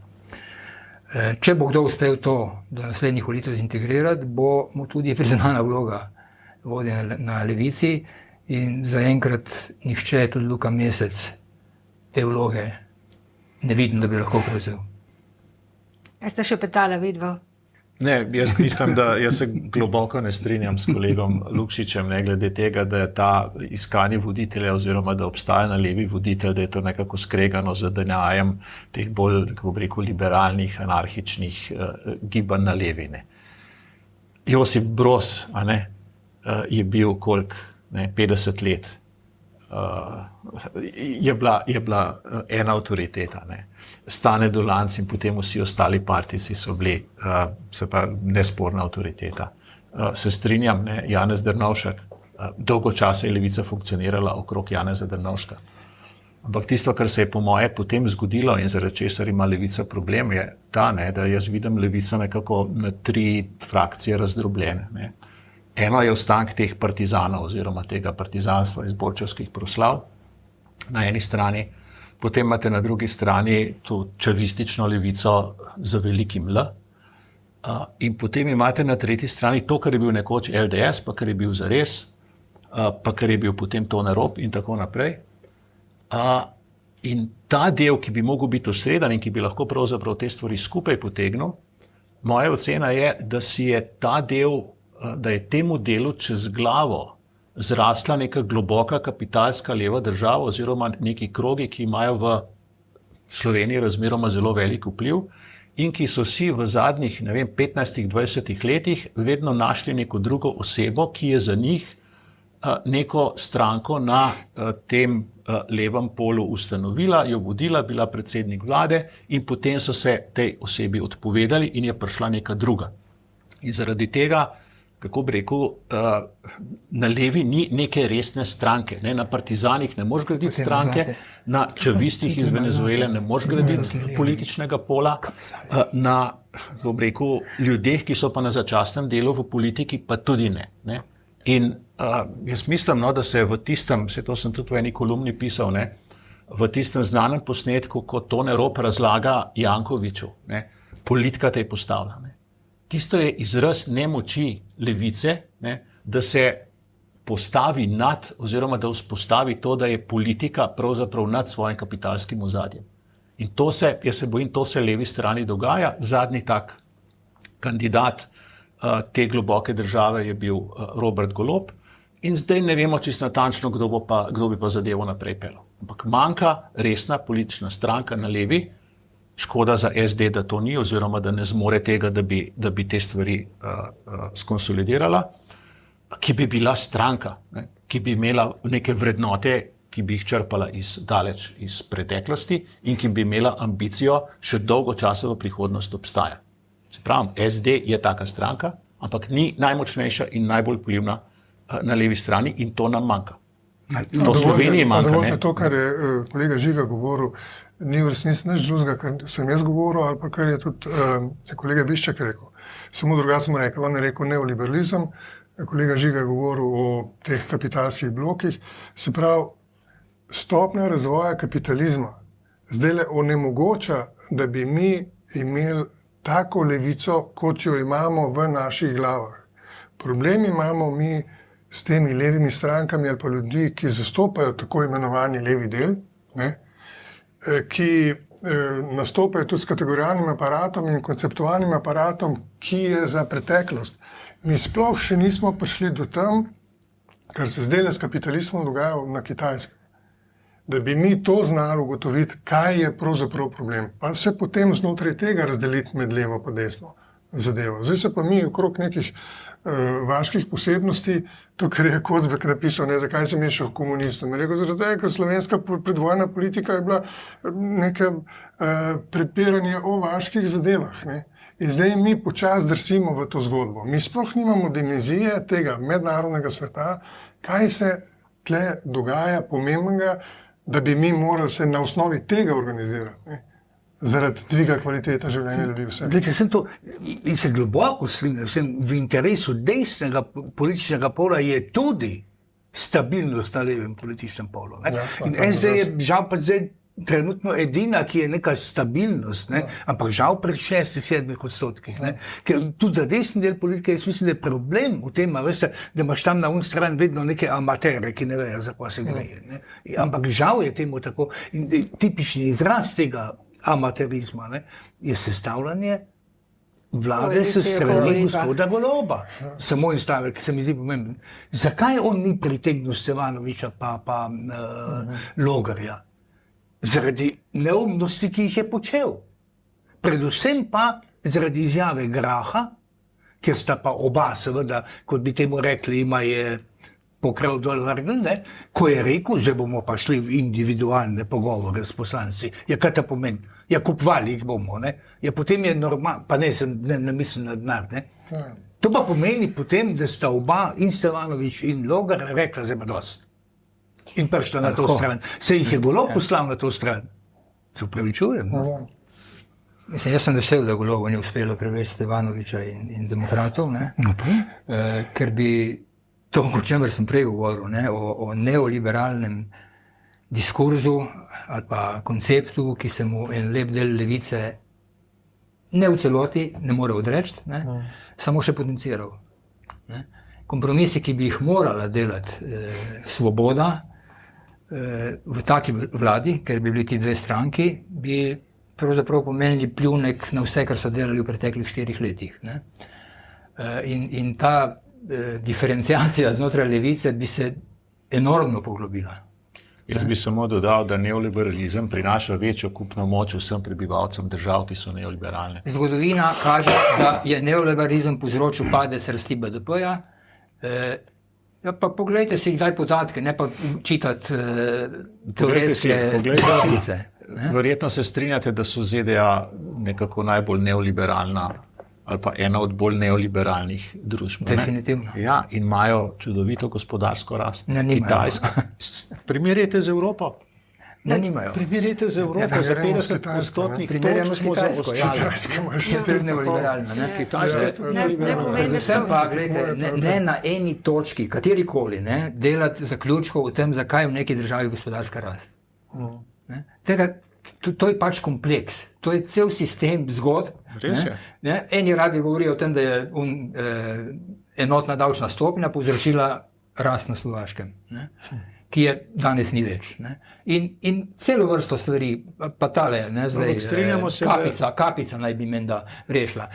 Če bo kdo uspel to do naslednjih volitev zintegrirati, bo mu tudi priznana vloga vodja na levici in zaenkrat nihče, tudi Luka Mesec, te vloge ne vidim, da bi lahko prevzel. A ste še petala vidva? Ne, jaz mislim, da jaz se globoko ne strinjam s kolegom Lukšičem, ne glede tega, da je ta iskanje voditelja oziroma da obstaja na levi voditelj, da je to nekako skregano z denarjem teh bolj, kako bi rekel, liberalnih, anarhičnih gibanj na levi. Ne. Josip Broz, je bil koliko, 50 let, je bila ena avtoriteta. Ne. Stane Dolanc in potem vsi ostali partijci so bili se pa nesporna avtoriteta. Se strinjam, ne, Janez Drnovšek, dolgo časa je levica funkcionirala okrog Janeza Drnovška. Ampak tisto, kar se je po moje potem zgodilo in zaradi česar ima levica problem, je ta, ne, da jaz vidim levico nekako na 3 frakcije razdrobljene. Ne. Eno je ostank teh partizanov oziroma tega partizanstva iz borčevskih proslav na eni strani, potem imate na drugi strani to čavistično levico z velikim L in potem imate na tretji strani to, kar je bil nekoč LDS, pa kar je bil zares, pa kar je bil potem Tone Rop in tako naprej. In ta del, ki bi mogel biti osredan in ki bi lahko pravzaprav te stvari skupaj potegnil, moja ocena je, da si je ta del, da je temu delu čez glavo zrasla neka globoka kapitalska leva država oziroma neki krogi, ki imajo v Sloveniji razmeroma zelo velik vpliv in ki so si v zadnjih, 15-20 letih vedno našli neko drugo osebo, ki je za njih neko stranko na tem levem polu ustanovila, jo vodila, bila predsednik vlade in potem so se tej osebi odpovedali in je prišla neka druga. In zaradi tega, kako bi rekel, na levi ni neke resne stranke. Ne? Na partizanih ne moreš graditi stranke, na čavistih iz Venezuele ne moreš graditi političnega pola, na, kako bi rekel, ljudeh, ki so pa na začasnem delu v politiki, pa tudi ne. Ne? In jaz mislim, no, da se v tistem, to sem tudi v eni kolumni pisal, ne? V tistem znanem posnetku, ko Tone Rop razlaga Jankoviću, ne? Politika te postavlja. Ne? Tisto je izraz nemoči levice, ne, da se postavi nad oziroma da vzpostavi to, da je politika pravzaprav nad svojim kapitalskim ozadjem. In to se, jaz se bojim, to se levi strani dogaja. Zadnji tak kandidat te globoke države je bil Robert Golob in zdaj ne vemo čisto natančno, kdo bi pa zadevo naprej peljal. Ampak manjka resna politična stranka na levi. Škoda za SD, da to ni, oziroma da ne zmore tega, da bi te stvari skonsolidirala, ki bi bila stranka, ne, ki bi imela neke vrednote, ki bi jih črpala daleč iz preteklosti in ki bi imela ambicijo še dolgo časa v prihodnost obstaja. Se pravi, SD je taka stranka, ampak ni najmočnejša in najbolj vplivna na levi strani in to nam manjka. To Sloveniji manjka. Ne? To, kar je kolega Žiga govoril, ni v resnici nič drugega, kar sem jaz govoril, ali pa kar je tudi kolega Bišček rekel. Samo drugače smo rekli, on je rekel neoliberalizem, kolega Žiga je govoril o teh kapitalskih blokih. Se pravi, stopnja razvoja kapitalizma zdaj le onemogoča, da bi mi imeli tako levico, kot jo imamo v naših glavah. Problem imamo mi s temi levimi strankami ali pa ljudi, ki zastopajo tako imenovani levi del, ne? Ki nastopajo tudi s kategorijalnim aparatom in konceptualnim aparatom, ki je za preteklost. Mi sploh še nismo prišli do tam, kar se zdaj s kapitalizmom dogaja na Kitajskem. Da bi mi to znali ugotoviti, kaj je pravzaprav problem, pa se potem znotraj tega razdeliti med levo in desno zadevo. Zdaj se pa mi okrog nekih vaških posebnosti, to, kar je Kozbek napisal, ne, zakaj se mešal komunistom. Je rekel, zato je, ker slovenska predvojna politika je bila neke prepiranje o vaških zadevah. Ne. In zdaj mi počasi drsimo v to zgodbo. Mi sploh nimamo dimenzije tega mednarodnega sveta, kaj se tle dogaja pomembnega, da bi mi morali se na osnovi tega organizirati. Ne. Zaradi dviga kvalitete življenja ljudi vse. Glede, sem to, in se globoko strinjam, v interesu desnega političnega pola je tudi stabilnost na levem političnem polu. Ne? Ja, In SD je žal pa zdaj trenutno edina, ki je neka stabilnost, ne? Ampak žal pri 6-7%. Ne? Ker tudi za desni del politike, jaz mislim, da je problem v tem, veste, da imaš tam na un stran vedno neke amatere, ki ne vejo, za kaj se greje. Ne? Ampak žal je temu tako. In tipični izraz tega amaterizma, ne, je sestavljanje vlade s strani gospoda Goloba. Samo en stavek, ki se mi zdi pomemben. Zakaj on ni pritegnil Stevanovića pa Logarja? Zaradi neumnosti, ki jih je počel. Predvsem pa zaradi izjave Graha, ker sta pa oba, seveda, kot bi temu rekli, ima je pokrav dol vrgel, ne, ko je rekel, zdaj bomo pa šli v individualne pogovore s poslanci. Ja, kaj ta pomeni? Ja, kupovali jih bomo, ne. Ja, potem je normalno, pa ne mislim na denar, ne. To pa pomeni potem, da sta oba, in Stevanović in Logar, rekla, zdaj pa dost. In prišla na to stran. Se jih je Golob poslal na to stran. Se upravičujem. Mislim, jaz sem vesel, da Golobu ni uspelo preveč Stevanovića in demokratov, ne. Ker bi to, o čemer sem prej govoril, ne, o neoliberalnem diskurzu ali pa konceptu, ki se mu en lep del levice ne v celoti ne more odreči, ne, samo še potenciral. Ne. Kompromisi, ki bi jih morala delati Svoboda v taki vladi, ker bi bili ti dve stranki, bi pravzaprav pomenili pljunek na vse, kar so delali v preteklih 4 letih. Ne. In ta diferenciacija znotraj levice bi se enormno poglobila. Jaz bi samo dodal, da neoliberalizem prinaša večjo kupno moč vsem prebivalcem držav, ki so neoliberalne. Zgodovina kaže, da je neoliberalizem povzročil padec rasti BDP-ja. Ja, pa poglejte si kdaj podatke, ne pa čitati teoretske zgodbice. Verjetno se strinjate, da so ZDA nekako najbolj neoliberalna ali pa ena od bolj neoliberalnih družb. Definitivno. Ja, in imajo čudovito gospodarsko rast. Ne, nimajo. Kitajska. Primerjajte z Evropo. Ne, nimajo. Primerjajte z Evropo za 50% primerjamo s Kitajsko. Je tudi neoliberalna. Ne? Kitajska je tudi neoliberalna. Predvsem pa, gledajte, ne na eni točki, katerikoli, ne, delati zaključkov o tem, zakaj v neki državi gospodarska rast. Ne? Tega, to je pač kompleks. To je cel sistem zgodb. Ne? Eni radi govorijo o tem, da je enotna davčna stopnja povzročila rast na Slovaškem, ne? Ki je danes ni več. Ne? In celo vrsto stvari, pa tale, ne, zdaj, kapica naj bi menda rešila.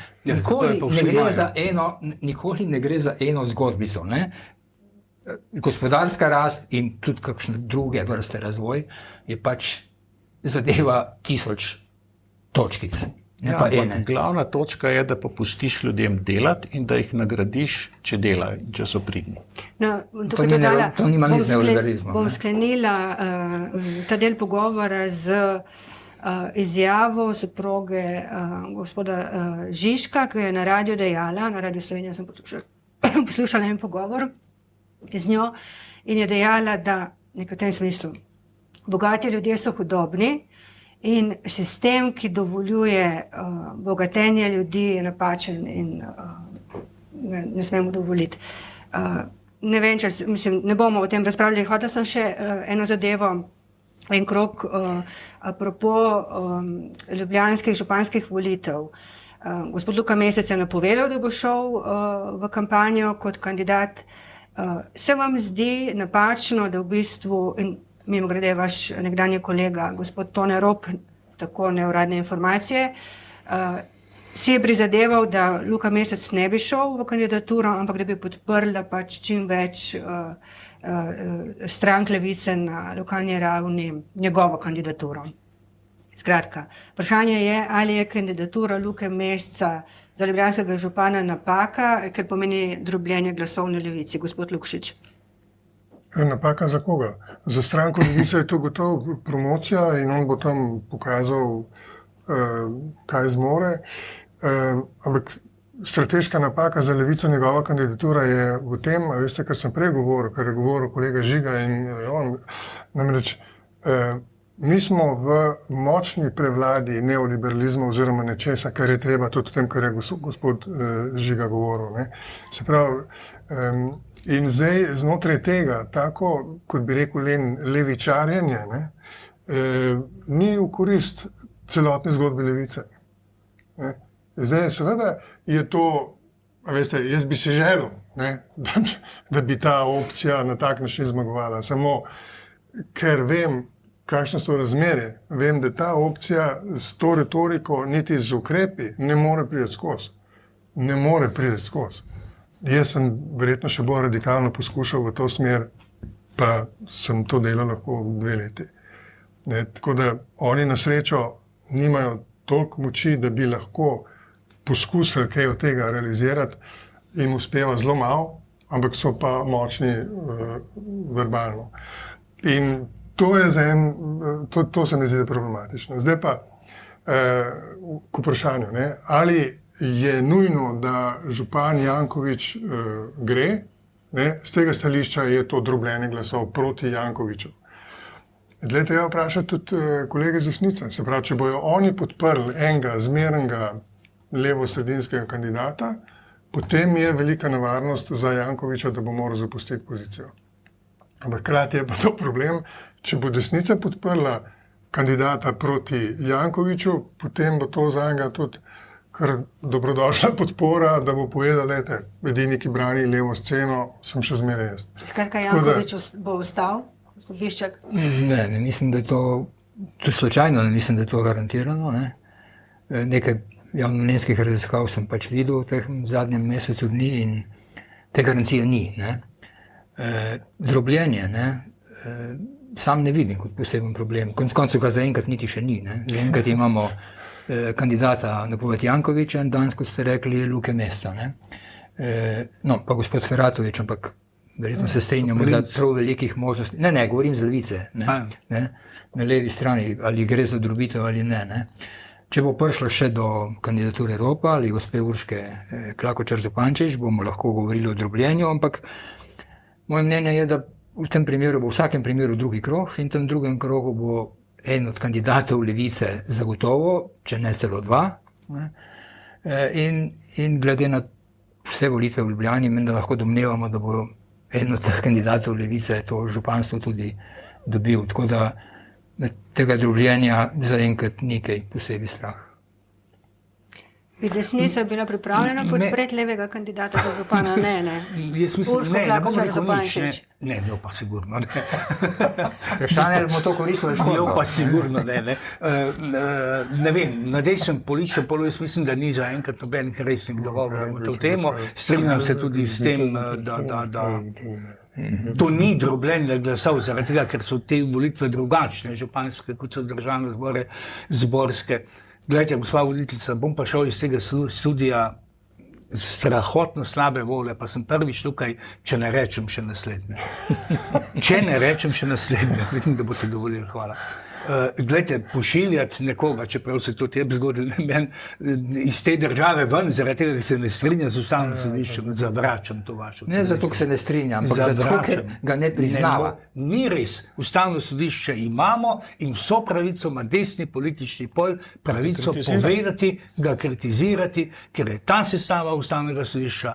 Nikoli ne gre za eno zgodbico. Ne? Gospodarska rast in tudi kakšne druge vrste razvoj je pač zadeva 1000 točkic. Ja, glavna točka je, da pa pustiš ljudem delati in da jih nagradiš, če delajo in če so pridni. No, to nima nič z neoliberalizmom. Bom sklenila ta del pogovora z izjavo soproge gospoda Žižka, ki je na radiju dejala, na radiju Slovenija sem poslušala en pogovor z njo in je dejala, da nekaj v tem smislu, bogati ljudje so hudobni, in sistem, ki dovoljuje bogatenje ljudi, je napačen in ne smemo dovoliti. Ne vem, ne bomo o tem razpravljali. Hotel sem še eno zadevo, en krog apropos ljubljanskih županskih volitev. Gospod Luka Mesec je napovedal, da bo šel v kampanjo kot kandidat. Se vam zdi napačno, da v bistvu, in mimogrede vaš nekdanji kolega, gospod Tone Rop, tako neuradne informacije, si je prizadeval, da Luka Mesec ne bi šel v kandidaturo, ampak da bi podprla pač čim več strank levice na lokalni ravni njegovo kandidaturo. Skratka, vprašanje je, ali je kandidatura Luke Mesca za ljubljanskega župana napaka, ker pomeni drobljenje glasov na levici. Gospod Lukšič. Napaka za koga? Za stranko levice je to gotovo promocija in on bo tam pokazal, kaj zmore. Ampak strateška napaka za levico, njegova kandidatura je v tem, veste, kar sem prej govoril, kar je govoril kolega Žiga in on, namreč mi smo v močni prevladi neoliberalizma oziroma nečesa, kar je treba tudi v tem, kar je gospod Žiga govoril. Ne. Se pravi, in zdaj znotraj tega, tako kot bi rekel levičarjenje, ne, ni v korist celotne zgodbe levice. Ne. Zdaj, seveda je to, veste, jaz bi si želel, ne, da bi ta opcija na tak način zmagovala, samo ker vem, kakšne so razmere, vem, da ta opcija s to retoriko niti z ukrepi ne more priti skozi. Ne more priti skozi. Jaz sem verjetno še bolj radikalno poskušal v to smer, pa sem to delal lahko 2 leti. Ne, tako da oni na srečo nimajo toliko moči, da bi lahko poskusili kaj od tega realizirati, jim uspeva zelo malo, ampak so pa močni verbalno. In to je to se mi zdi problematično. Zdaj pa k vprašanju, ne, ali je nujno, da župan Janković gre, ne, z tega stališča je to drobljenje glasov proti Jankoviću. Zdaj treba vprašati tudi kolege z desnice, se pravi, če bojo oni podprli enega zmernega levo-sredinskega kandidata, potem je velika nevarnost za Jankovića, da bo moral zapustiti pozicijo. Ampak hkrati je pa to problem, če bo desnica podprla kandidata proti Jankoviću, potem bo to za njega tudi kar dobrodošla podpora, da bo povedal, lejte, edini, ki brani levo sceno, sem še zmeraj jaz. Skratka, Janković bo ostal? Gospod Biščak? Ne, mislim, da je to slučajno, ne mislim, da je to garantirano. Ne. Nekaj javnomnenjskih raziskav sem pač videl v tem zadnjem mesecu dni in te garancije ni. Ne. Drobljenje, ne, sam ne vidim kot poseben problem. Konec koncev ga zaenkrat niti še ni. Ne. Zaenkrat imamo kandidata napoved Jankovića in danes, kot ste rekli, Luke Mesca. Ne. No, pa gospod Feratović, ampak verjetno se strinjamo, da prav velikih možnosti. Ne, govorim z levice. Ne, na levi strani, ali gre za drobitev ali ne. Ne. Če bo prišlo še do kandidature Ropa ali gospe Urške Klakočar Zupančič, bomo lahko govorili o drobljenju, ampak moje mnenje je, da v tem primeru bo v vsakem primeru drugi krog in v tem drugem krogu bo en od kandidatov levice zagotovo, če ne celo 2. Ne? In glede na vse volitve v Ljubljani, menda lahko domnevamo, da bo en od teh kandidatov levice to županstvo tudi dobil. Tako da tega drobljenja zaenkrat ni kaj posebej strah. Bi desnica bila pripravljena podpreti levega kandidata za župana? Ne. Jaz mislim, ne bom rekel nič. Ne, jo pa sigurno ne. Vprašanje, ali bomo to koristili škodno? Jo pa sigurno ne. Ne vem, na desnem političnem polu jaz mislim, da ni zaenkrat nobenih resnih dogovorov na to temo. Strinjam se tudi s tem, da to ni drobljenje glasov, zaradi tega, ker so te volitve drugačne, županske, kot so državne zbore, zborske. Glejte, gospa voditeljica, bom pa šel iz tega studija strahotno slabe volje, pa sem prvič tukaj, če ne rečem še naslednje. Vidim, da boste dovolili, hvala. Glejte, pošiljati nekoga, čeprav se to tebi zgodilo, iz te države ven, zaradi tega, ker se ne strinja z ustavnim sodiščem, zavračam to vašo. Ne zato, ker se ne strinja, ampak zato, ker ga ne priznava. Ni res. Ustavno sodišče imamo in vso pravico ima desni politični pol, pravico povedati, ga kritizirati, ker je ta sestava ustavnega sodišča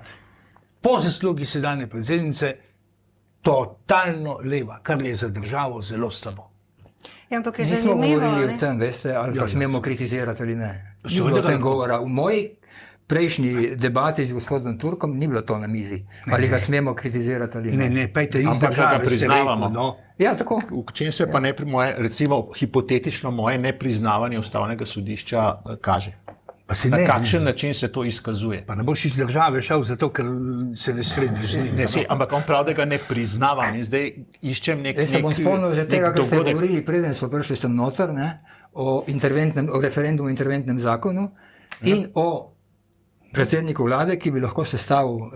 po zaslugi sedanje predsednice totalno leva, kar je za državo zelo slabo. Ja, ampak je nismo zanimivo, govorili o tem, veste, ali pa smemo kritizirati ali ne. Ni bilo o tem govora. V moji prejšnji debati z gospodom Turkom ni bilo to na mizi. Ali ga smemo kritizirati ali ne. Ne, pejte iz države, države, ga priznavamo. No. Ja, tako. V čem se pa recimo hipotetično moje nepriznavanje ustavnega sodišča kaže? Na kakšen način se to izkazuje? Pa ne boš iz države šel zato, ker se ne strinjaš z njim. Ampak on pravi, da ga ne priznavam in zdaj iščem nek Jaz se bom spomnil že tega, kar ste govorili, preden smo prišli sem noter, o referendumu o interventnem zakonu in o predsedniku vlade, ki bi lahko sestavil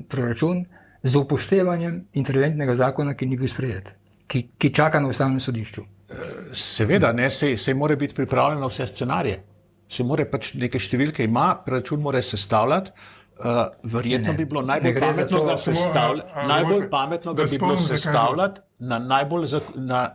proračun z upoštevanjem interventnega zakona, ki ni bil sprejet, ki čaka na ustavnem sodišču. Seveda, se mora biti pripravljen na vse scenarije. Se mora pač neke številke ima, proračun mora sestavljati. Verjetno bi bilo najbolj pametno ga bi bilo sestavljati na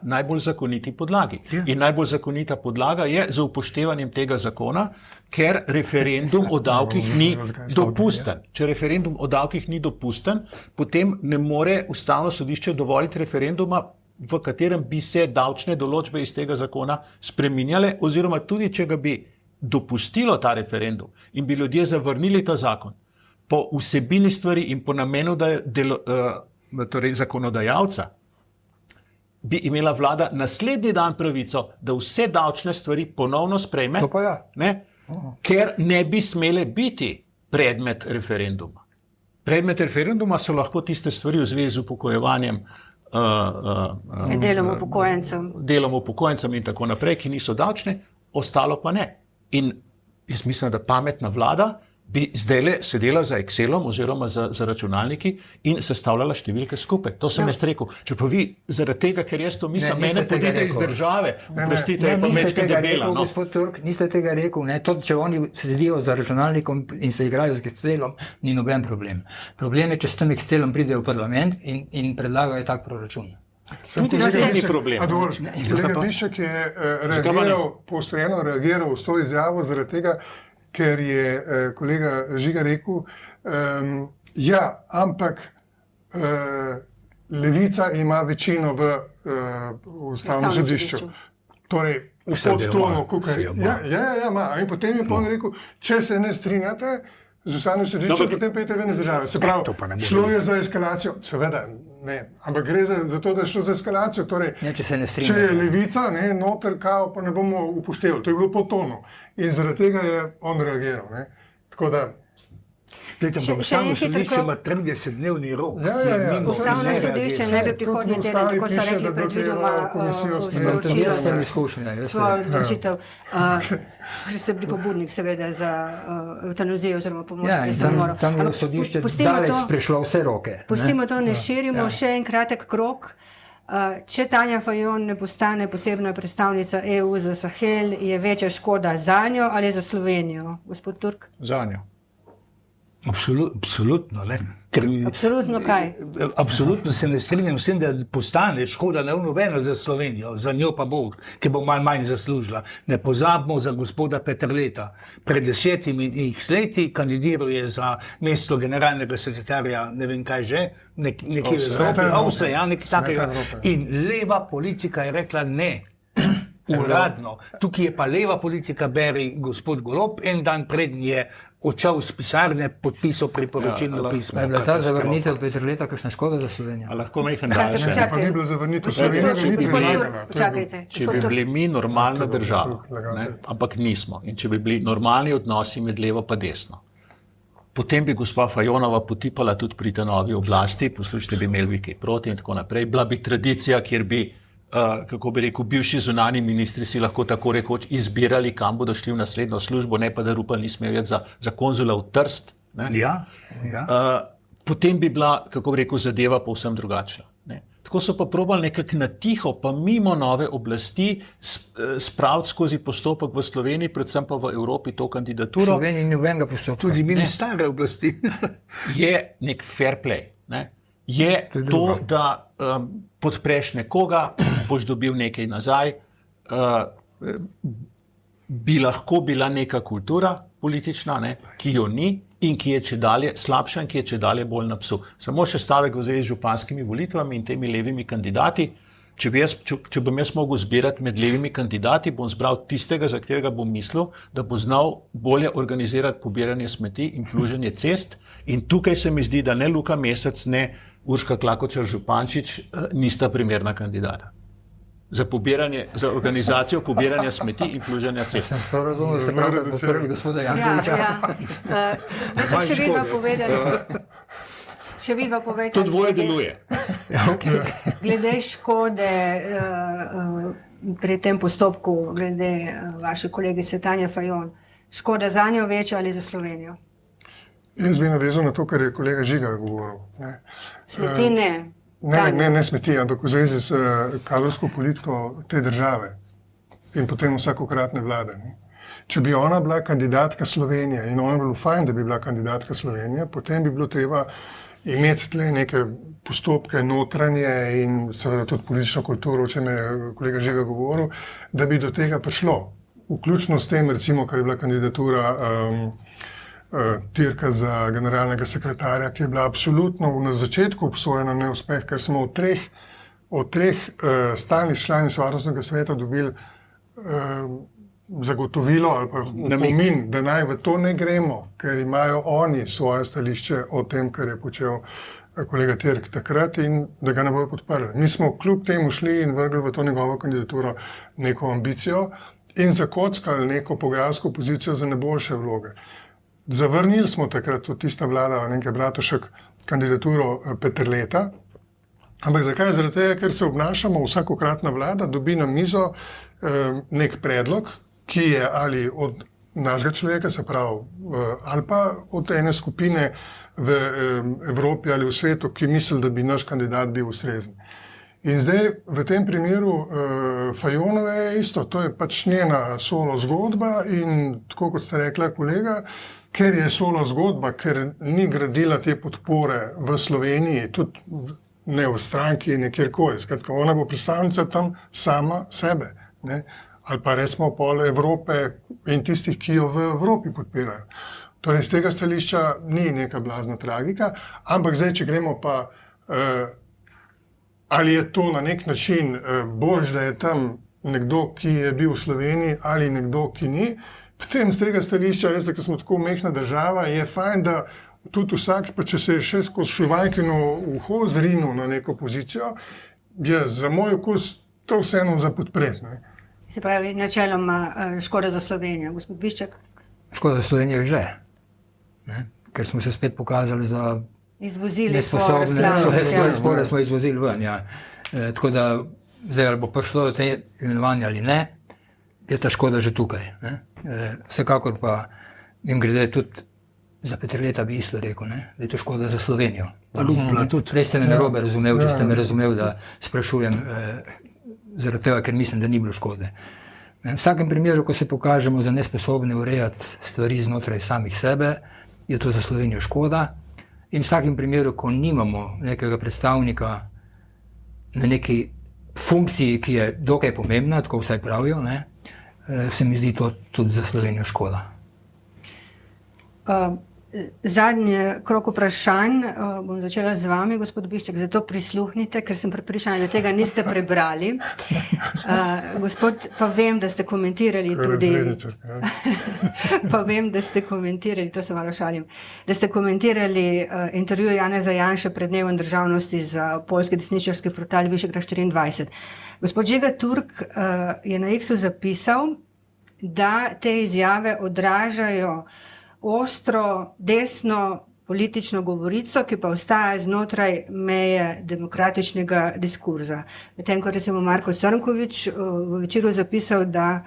najbolj zakoniti podlagi. In najbolj zakonita podlaga je z upoštevanjem tega zakona, ker referendum o davkih ni dopusten. Če referendum o davkih ni dopusten, potem ne more ustavno sodišče dovoliti referenduma, v katerem bi se davčne določbe iz tega zakona spreminjale, oziroma tudi, če ga bi dopustilo ta referendum in bi ljudje zavrnili ta zakon, po vsebini stvari in po namenu torej zakonodajalca, bi imela vlada naslednji dan pravico, da vse davčne stvari ponovno sprejme, ker ne bi smele biti predmet referenduma. Predmet referenduma so lahko tiste stvari v zvezi z upokojevanjem, delom upokojencem in tako naprej, ki niso davčne, ostalo pa ne. In jaz mislim, da pametna vlada bi zdajle sedela za Excelom oziroma za računalniki in sestavljala številke skupaj. To sem jaz rekel. Če pa vi zaradi tega, ker jaz to mislim, mene podite iz države, prostite, pa mečke debela. Gospod Turk, niste tega rekel, to, če oni sedijo za računalnikom in se igrajo z Excelom, ni noben problem. Problem je, če s tem Excelom pridejo v parlament in predlagajo tak proračun. Tudi ni problem. Kolega Bišček je poostrojeno reagiral s to izjavo zaradi tega, ker je kolega Žiga rekel, ampak Levica ima večino v ustavnem sodišču. Torej, v podtonu, in potem je on rekel, če se ne strinjate z ustavnim sodiščem, potem pejte ven iz države. Se pravi, šlo je za eskalacijo, seveda ne, ampak gre za to, da je šlo za eskalacijo. Torej, če je Levica, noter kao, pa ne bomo upoštevali. To je bilo po tonu. In zaradi tega je on reagiral. Tako da... Ustavno sodišče ima 30-dnevni rok. Ustavno sodišče ne bi prihodnji teden, tako so rekli predvidoma svojo odločitev. Ker ste bili pobudnik seveda za evtanazijo oziroma pomoč pri samomoru. Tam je sodišče daleč prišlo vse roke. Pustimo to, ne širimo še en kratek krog. Če Tanja Fajon ne postane posebna predstavnica EU za Sahel, je večja škoda za njo ali za Slovenijo? Gospod Turk? Za njo. Absolutno. Absolutno kaj? Absolutno se ne strinjam s tem, da postane škoda nobena za Slovenijo, za njo pa bo, ki bo manj zaslužila. Ne pozabimo za gospoda Peterleta. Pred 10 leti kandidiruje za mesto generalnega sekretarja, ne vem kaj že, nekje v Evropi, in leva politika je rekla ne. Uradno. Tukaj je pa leva politika, beri gospod Golob, en dan prednji je odšel z pisarne, podpisal priporočilno pismo. Je bila ta zavrnitev Peterleta kakšna škoda za Slovenijo? Lahko mehen daljše. Pa ni bilo zavrnitev Slovenije. Če bi bili mi normalna država, ampak nismo, in če bi bili normalni odnosi med levo pa desno, potem bi gospa Fajonova potipala tudi pri tej novi oblasti, poslušajte, bi imeli kaj proti in tako naprej. Bila bi tradicija, kjer bi kako bi rekel, bivši zunani ministri si lahko tako rekoč izbirali, kam bodo šli v naslednjo službo, ne pa da Rupel ni smel jeti za konzula v Trst. Potem bi bila, kako bi rekel, zadeva povsem drugačna. Tako so pa probali nekako na tiho, pa mimo nove oblasti spraviti skozi postopek v Sloveniji, predvsem pa v Evropi to kandidaturo. V Sloveniji ni nobenega postopka. Tudi mimo stare oblasti. Je nek fair play. Je to, da podpreš nekoga, boš dobil nekaj nazaj, bi lahko bila neka kultura politična, ki jo ni in ki je čedalje slabša in ki je čedalje bolj na psu. Samo še stavek v zvezi z županskimi volitvami in temi levimi kandidati. Če bom jaz mogel zbirati med levimi kandidati, bom zbral tistega, za katerega bom mislil, da bo znal bolje organizirati pobiranje smeti in pluženje cest. In tukaj se mi zdi, da ne Luka Mesec, ne Urška Klakočar Župančič nista primerna kandidata. za organizacijo pobiranja smeti in pluženja cest. Sem prav razumel, da ste prav podprli gospoda Jankovića. Še vidva povedati. To dvoje deluje. Glede škode pri tem postopku, glede vaše kolegice Tanje Fajon, škoda za njo večja ali za Slovenijo? Jaz bi navezal na to, kar je kolega Žiga govoril. Smeti ne. Ne smeti, ampak v zvezi s kadrovsko politiko te države in potem vsakokratne vlade. Ne. Če bi ona bila kandidatka Slovenije in ona bi bilo fajn, da bi bila kandidatka Slovenije, potem bi bilo treba imeti tle neke postopke notranje in seveda tudi politično kulturo, o čem je kolega Žiga govoril, da bi do tega prišlo. Vključno s tem, recimo, kar je bila kandidatura Tirka za generalnega sekretarja, ki je bila absolutno na začetku obsojena na neuspeh, ker smo od treh stalnih članic Varnostnega sveta dobili zagotovilo ali pa opomin, da naj v to ne gremo, ker imajo oni svoje stališče o tem, kar je počel kolega Tirk takrat in da ga ne bojo podprli. Mi smo kljub temu šli in vrgli v to njegovo kandidaturo neko ambicijo in zakockali neko pogajalsko pozicijo za najboljše vloge. Zavrnili smo takrat tudi tista vlada, nekaj Bratušek, kandidaturo Peterleta. Ampak zakaj? Zaradi tega, ker se obnašamo, vsakokratna vlada dobi na mizo nek predlog, ki je ali od našega človeka, se pravi, ali pa od ene skupine v Evropi ali v svetu, ki misli, da bi naš kandidat bil ustrezen. In zdaj v tem primeru Fajonove je isto, to je pač njena solo zgodba in tako kot ste rekla kolega, ker je solo zgodba, ker ni gradila te podpore v Sloveniji, tudi ne v stranki, ne kjerkoli. Skratka, ona bo predstavnica tam sama sebe, ne? Ali pa recimo pol Evrope in tistih, ki jo v Evropi podpirajo. Torej, z tega stališča ni neka blazna tragika, ampak zdaj, če gremo pa, ali je to na nek način boljš, da je tam nekdo, ki je bil v Sloveniji, ali nekdo, ki ni, potem z tega stališča, veste, ker smo tako mehna država, je fajn, da tudi vsak, pa če se je še skozi šivankino uho zrinil na neko pozicijo, je za moj okus to vseeno za podpreti. Se pravi, načeloma škoda za Slovenijo. Gospod Bišček? Škoda za Slovenijo že, ne? Ker smo se spet pokazali za nesposobne, svoje spore smo izvozili ven. Ja. Tako da zdaj ali bo prišlo do te imenovanja ali ne, je ta škoda že tukaj. Ne? Vsekakor pa jim grede tudi za Peterleta bi isto rekel, ne? Da je to škoda za Slovenijo. Prej ste me narobe razumel, če ste me razumel, da sprašujem zaradi tega, ker mislim, da ni bilo škode. V vsakem primeru, ko se pokažemo za nesposobne urejati stvari znotraj samih sebe, je to za Slovenijo škoda. In v vsakem primeru, ko nimamo nekega predstavnika na neki funkciji, ki je dokaj pomembna, tako vsaj pravijo, ne, se mi zdi to tudi za Slovenijo škoda. Zadnji krog vprašanj bom začela z vami, gospod Bišček, zato prisluhnite, ker sem prepričana, da tega niste prebrali. Gospod, pa vem, da ste komentirali tudi... Pa vem, da ste komentirali, to se malo šalim, da ste komentirali intervju Janeza Janše pred dnevom državnosti za poljski desničarski portal Višegrad 24. Gospod Žiga Turk je na X-u zapisal, da te izjave odražajo ostro, desno politično govorico, ki pa ostaja znotraj meje demokratičnega diskurza. Medtem ko recimo Marko Srnković v Večeru zapisal, da,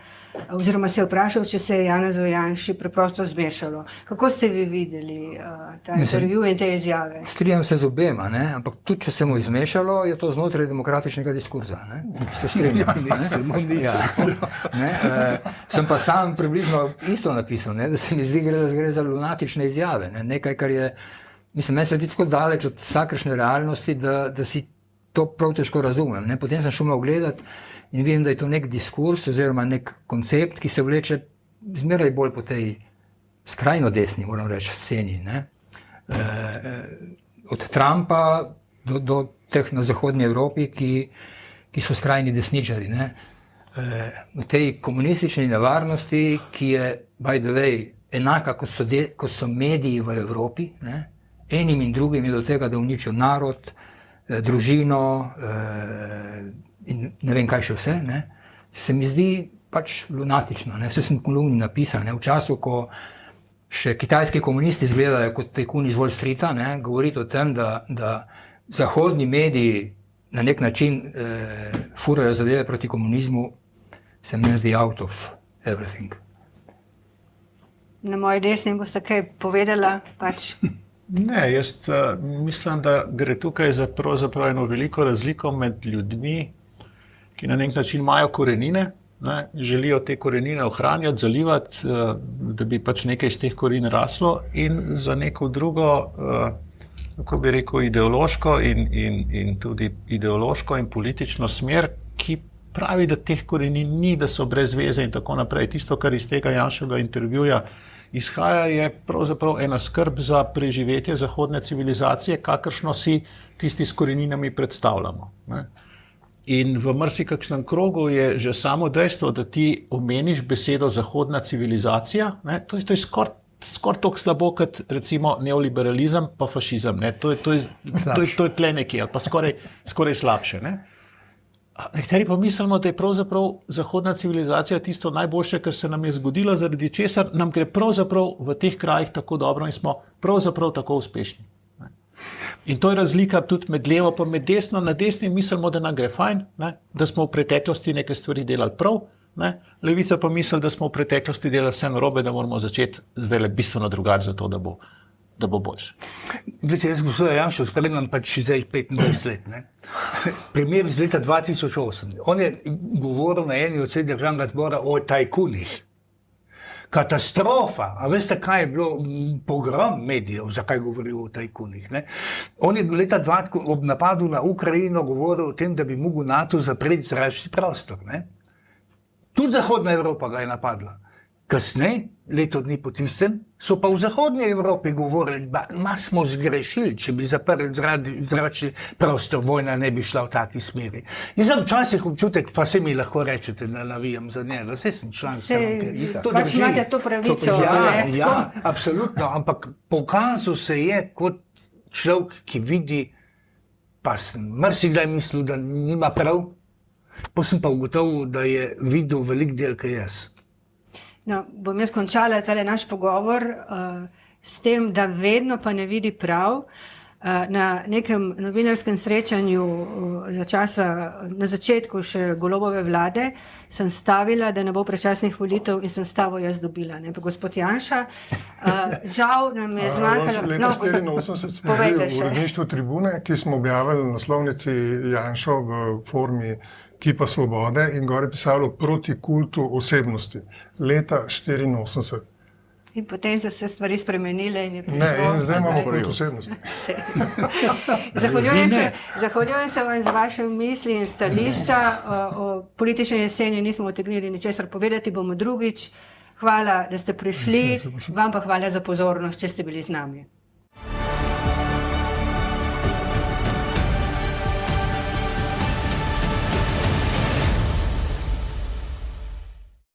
oziroma se je vprašal, če se je Janezu Janši preprosto zmešalo. Kako ste vi videli ta intervju in te izjave? Strinjam se z obema, ne? Ampak tudi, če se mu izmešalo, je to znotraj demokratičnega diskurza. Ne? Se strinjam. Sem pa sam približno isto napisal, ne? Da se mi zdi, da gre za lunatične izjave. Ne? Nekaj, kar je, mislim, meni se zdi tako daleč od vsakršne realnosti, da si to prav težko razumem. Ne? Potem sem šel malo gledati in vidim, da je to nek diskurs oziroma nek koncept, ki se vleče zmeraj bolj po tej skrajno desni, moram reči, sceni. Ne? Od Trumpa do teh na zahodnji Evropi, ki so skrajni desničari. Ne? V tej komunistični nevarnosti, ki je, by the way, enaka kot so mediji v Evropi, ne? Enim in drugim je do tega, da uničijo narod, družino, in ne vem kaj še vse, ne, se mi zdi pač lunatično. Ne. Vse sem v kolumni napisal, ne, v času, ko še kitajski komunisti izgledajo kot tajkuni iz Wall Streeta, ne, govoriti o tem, da zahodni mediji na nek način furajo zadeve proti komunizmu, se meni zdi out of everything. Na moji desni boste kaj povedala, pač. Ne, jaz mislim, da gre tukaj za pravzaprav eno veliko razliko med ljudmi, ki na nek način imajo korenine, ne, želijo te korenine ohranjati, zalivati, da bi pač nekaj iz teh korenin raslo, in za neko drugo, kako bi rekel, ideološko in tudi ideološko in politično smer, ki pravi, da teh korenin ni, da so brez veze in tako naprej. Tisto, kar iz tega Janševega intervjuja izhaja, je pravzaprav ena skrb za preživetje zahodne civilizacije, kakršno si tisti s koreninami predstavljamo. Ne. In v marsikakšnem krogu je že samo dejstvo, da ti omeniš besedo zahodna civilizacija, ne, to je skoraj toliko slabo, kot recimo neoliberalizem pa fašizem. Ne. To je tle nekje, ali pa skoraj slabše. Ne. Nekateri pa mislimo, da je pravzaprav zahodna civilizacija tisto najboljše, kar se nam je zgodilo, zaradi česar nam gre pravzaprav v teh krajih tako dobro in smo pravzaprav tako uspešni. In to je razlika tudi med levo pa med desno. Na desni mislimo, da nam gre fajn, ne? Da smo v preteklosti neke stvari delali prav, ne? Levica pa misli, da smo v preteklosti delali vse narobe, da moramo začeti zdaj bistveno drugače za to, da bo boljše. Glede, jaz gospoda Janšo spremljam pač zdaj 25 let. Ne? Primer iz leta 2008. On je govoril na eni od sej državnega zbora o tajkunih. Katastrofa. A veste, kaj je bilo pogrom medijev, zakaj govorijo o tajkunih? Ne? On je leta 2000 ob napadu na Ukrajino govoril o tem, da bi mogel NATO zapreti zračni prostor. Ne? Tudi Zahodna Evropa ga je napadla. Kasneje, leto dni po tistem, so pa v Zahodnji Evropi govorili, da smo zgrešili, če bi zaprli zračni prostor, vojna ne bi šla v taki smeri. Jaz sem včasih občutek, pa se mi lahko rečete, da navijam za njega, vse sem član stranke. Pač imate to pravico. Ja, absolutno, ampak pokazal se je kot človek, ki vidi, pa sem marsikdaj mislil, da nima prav, pa sem pa ugotovil, da je videl velik del, kaj jaz. No, bom jaz končala tale naš pogovor s tem, da vedno pa ne vidi prav. Na nekem novinarskem srečanju za časa, na začetku še Golobove vlade, sem stavila, da ne bo predčasnih volitev in sem stavo jaz dobila. Ne? Pa gospod Janša, žal nam je zmanjkalo... Leta 1984 smo bili v uredništvu Tribune, ki smo objavili na naslovnici Janšo v formi Kipa Svobode in gore pisalo proti kultu osebnosti. Leta 1984. In potem so se stvari spremenile in je prišlo... Ne, in zdaj imamo kult osebnosti. Zahvaljujem se vam za vaše misli in stališča. O politični jeseni nismo utegnili ničesar povedati, bomo drugič. Hvala, da ste prišli. Vam pa hvala za pozornost, če ste bili z nami.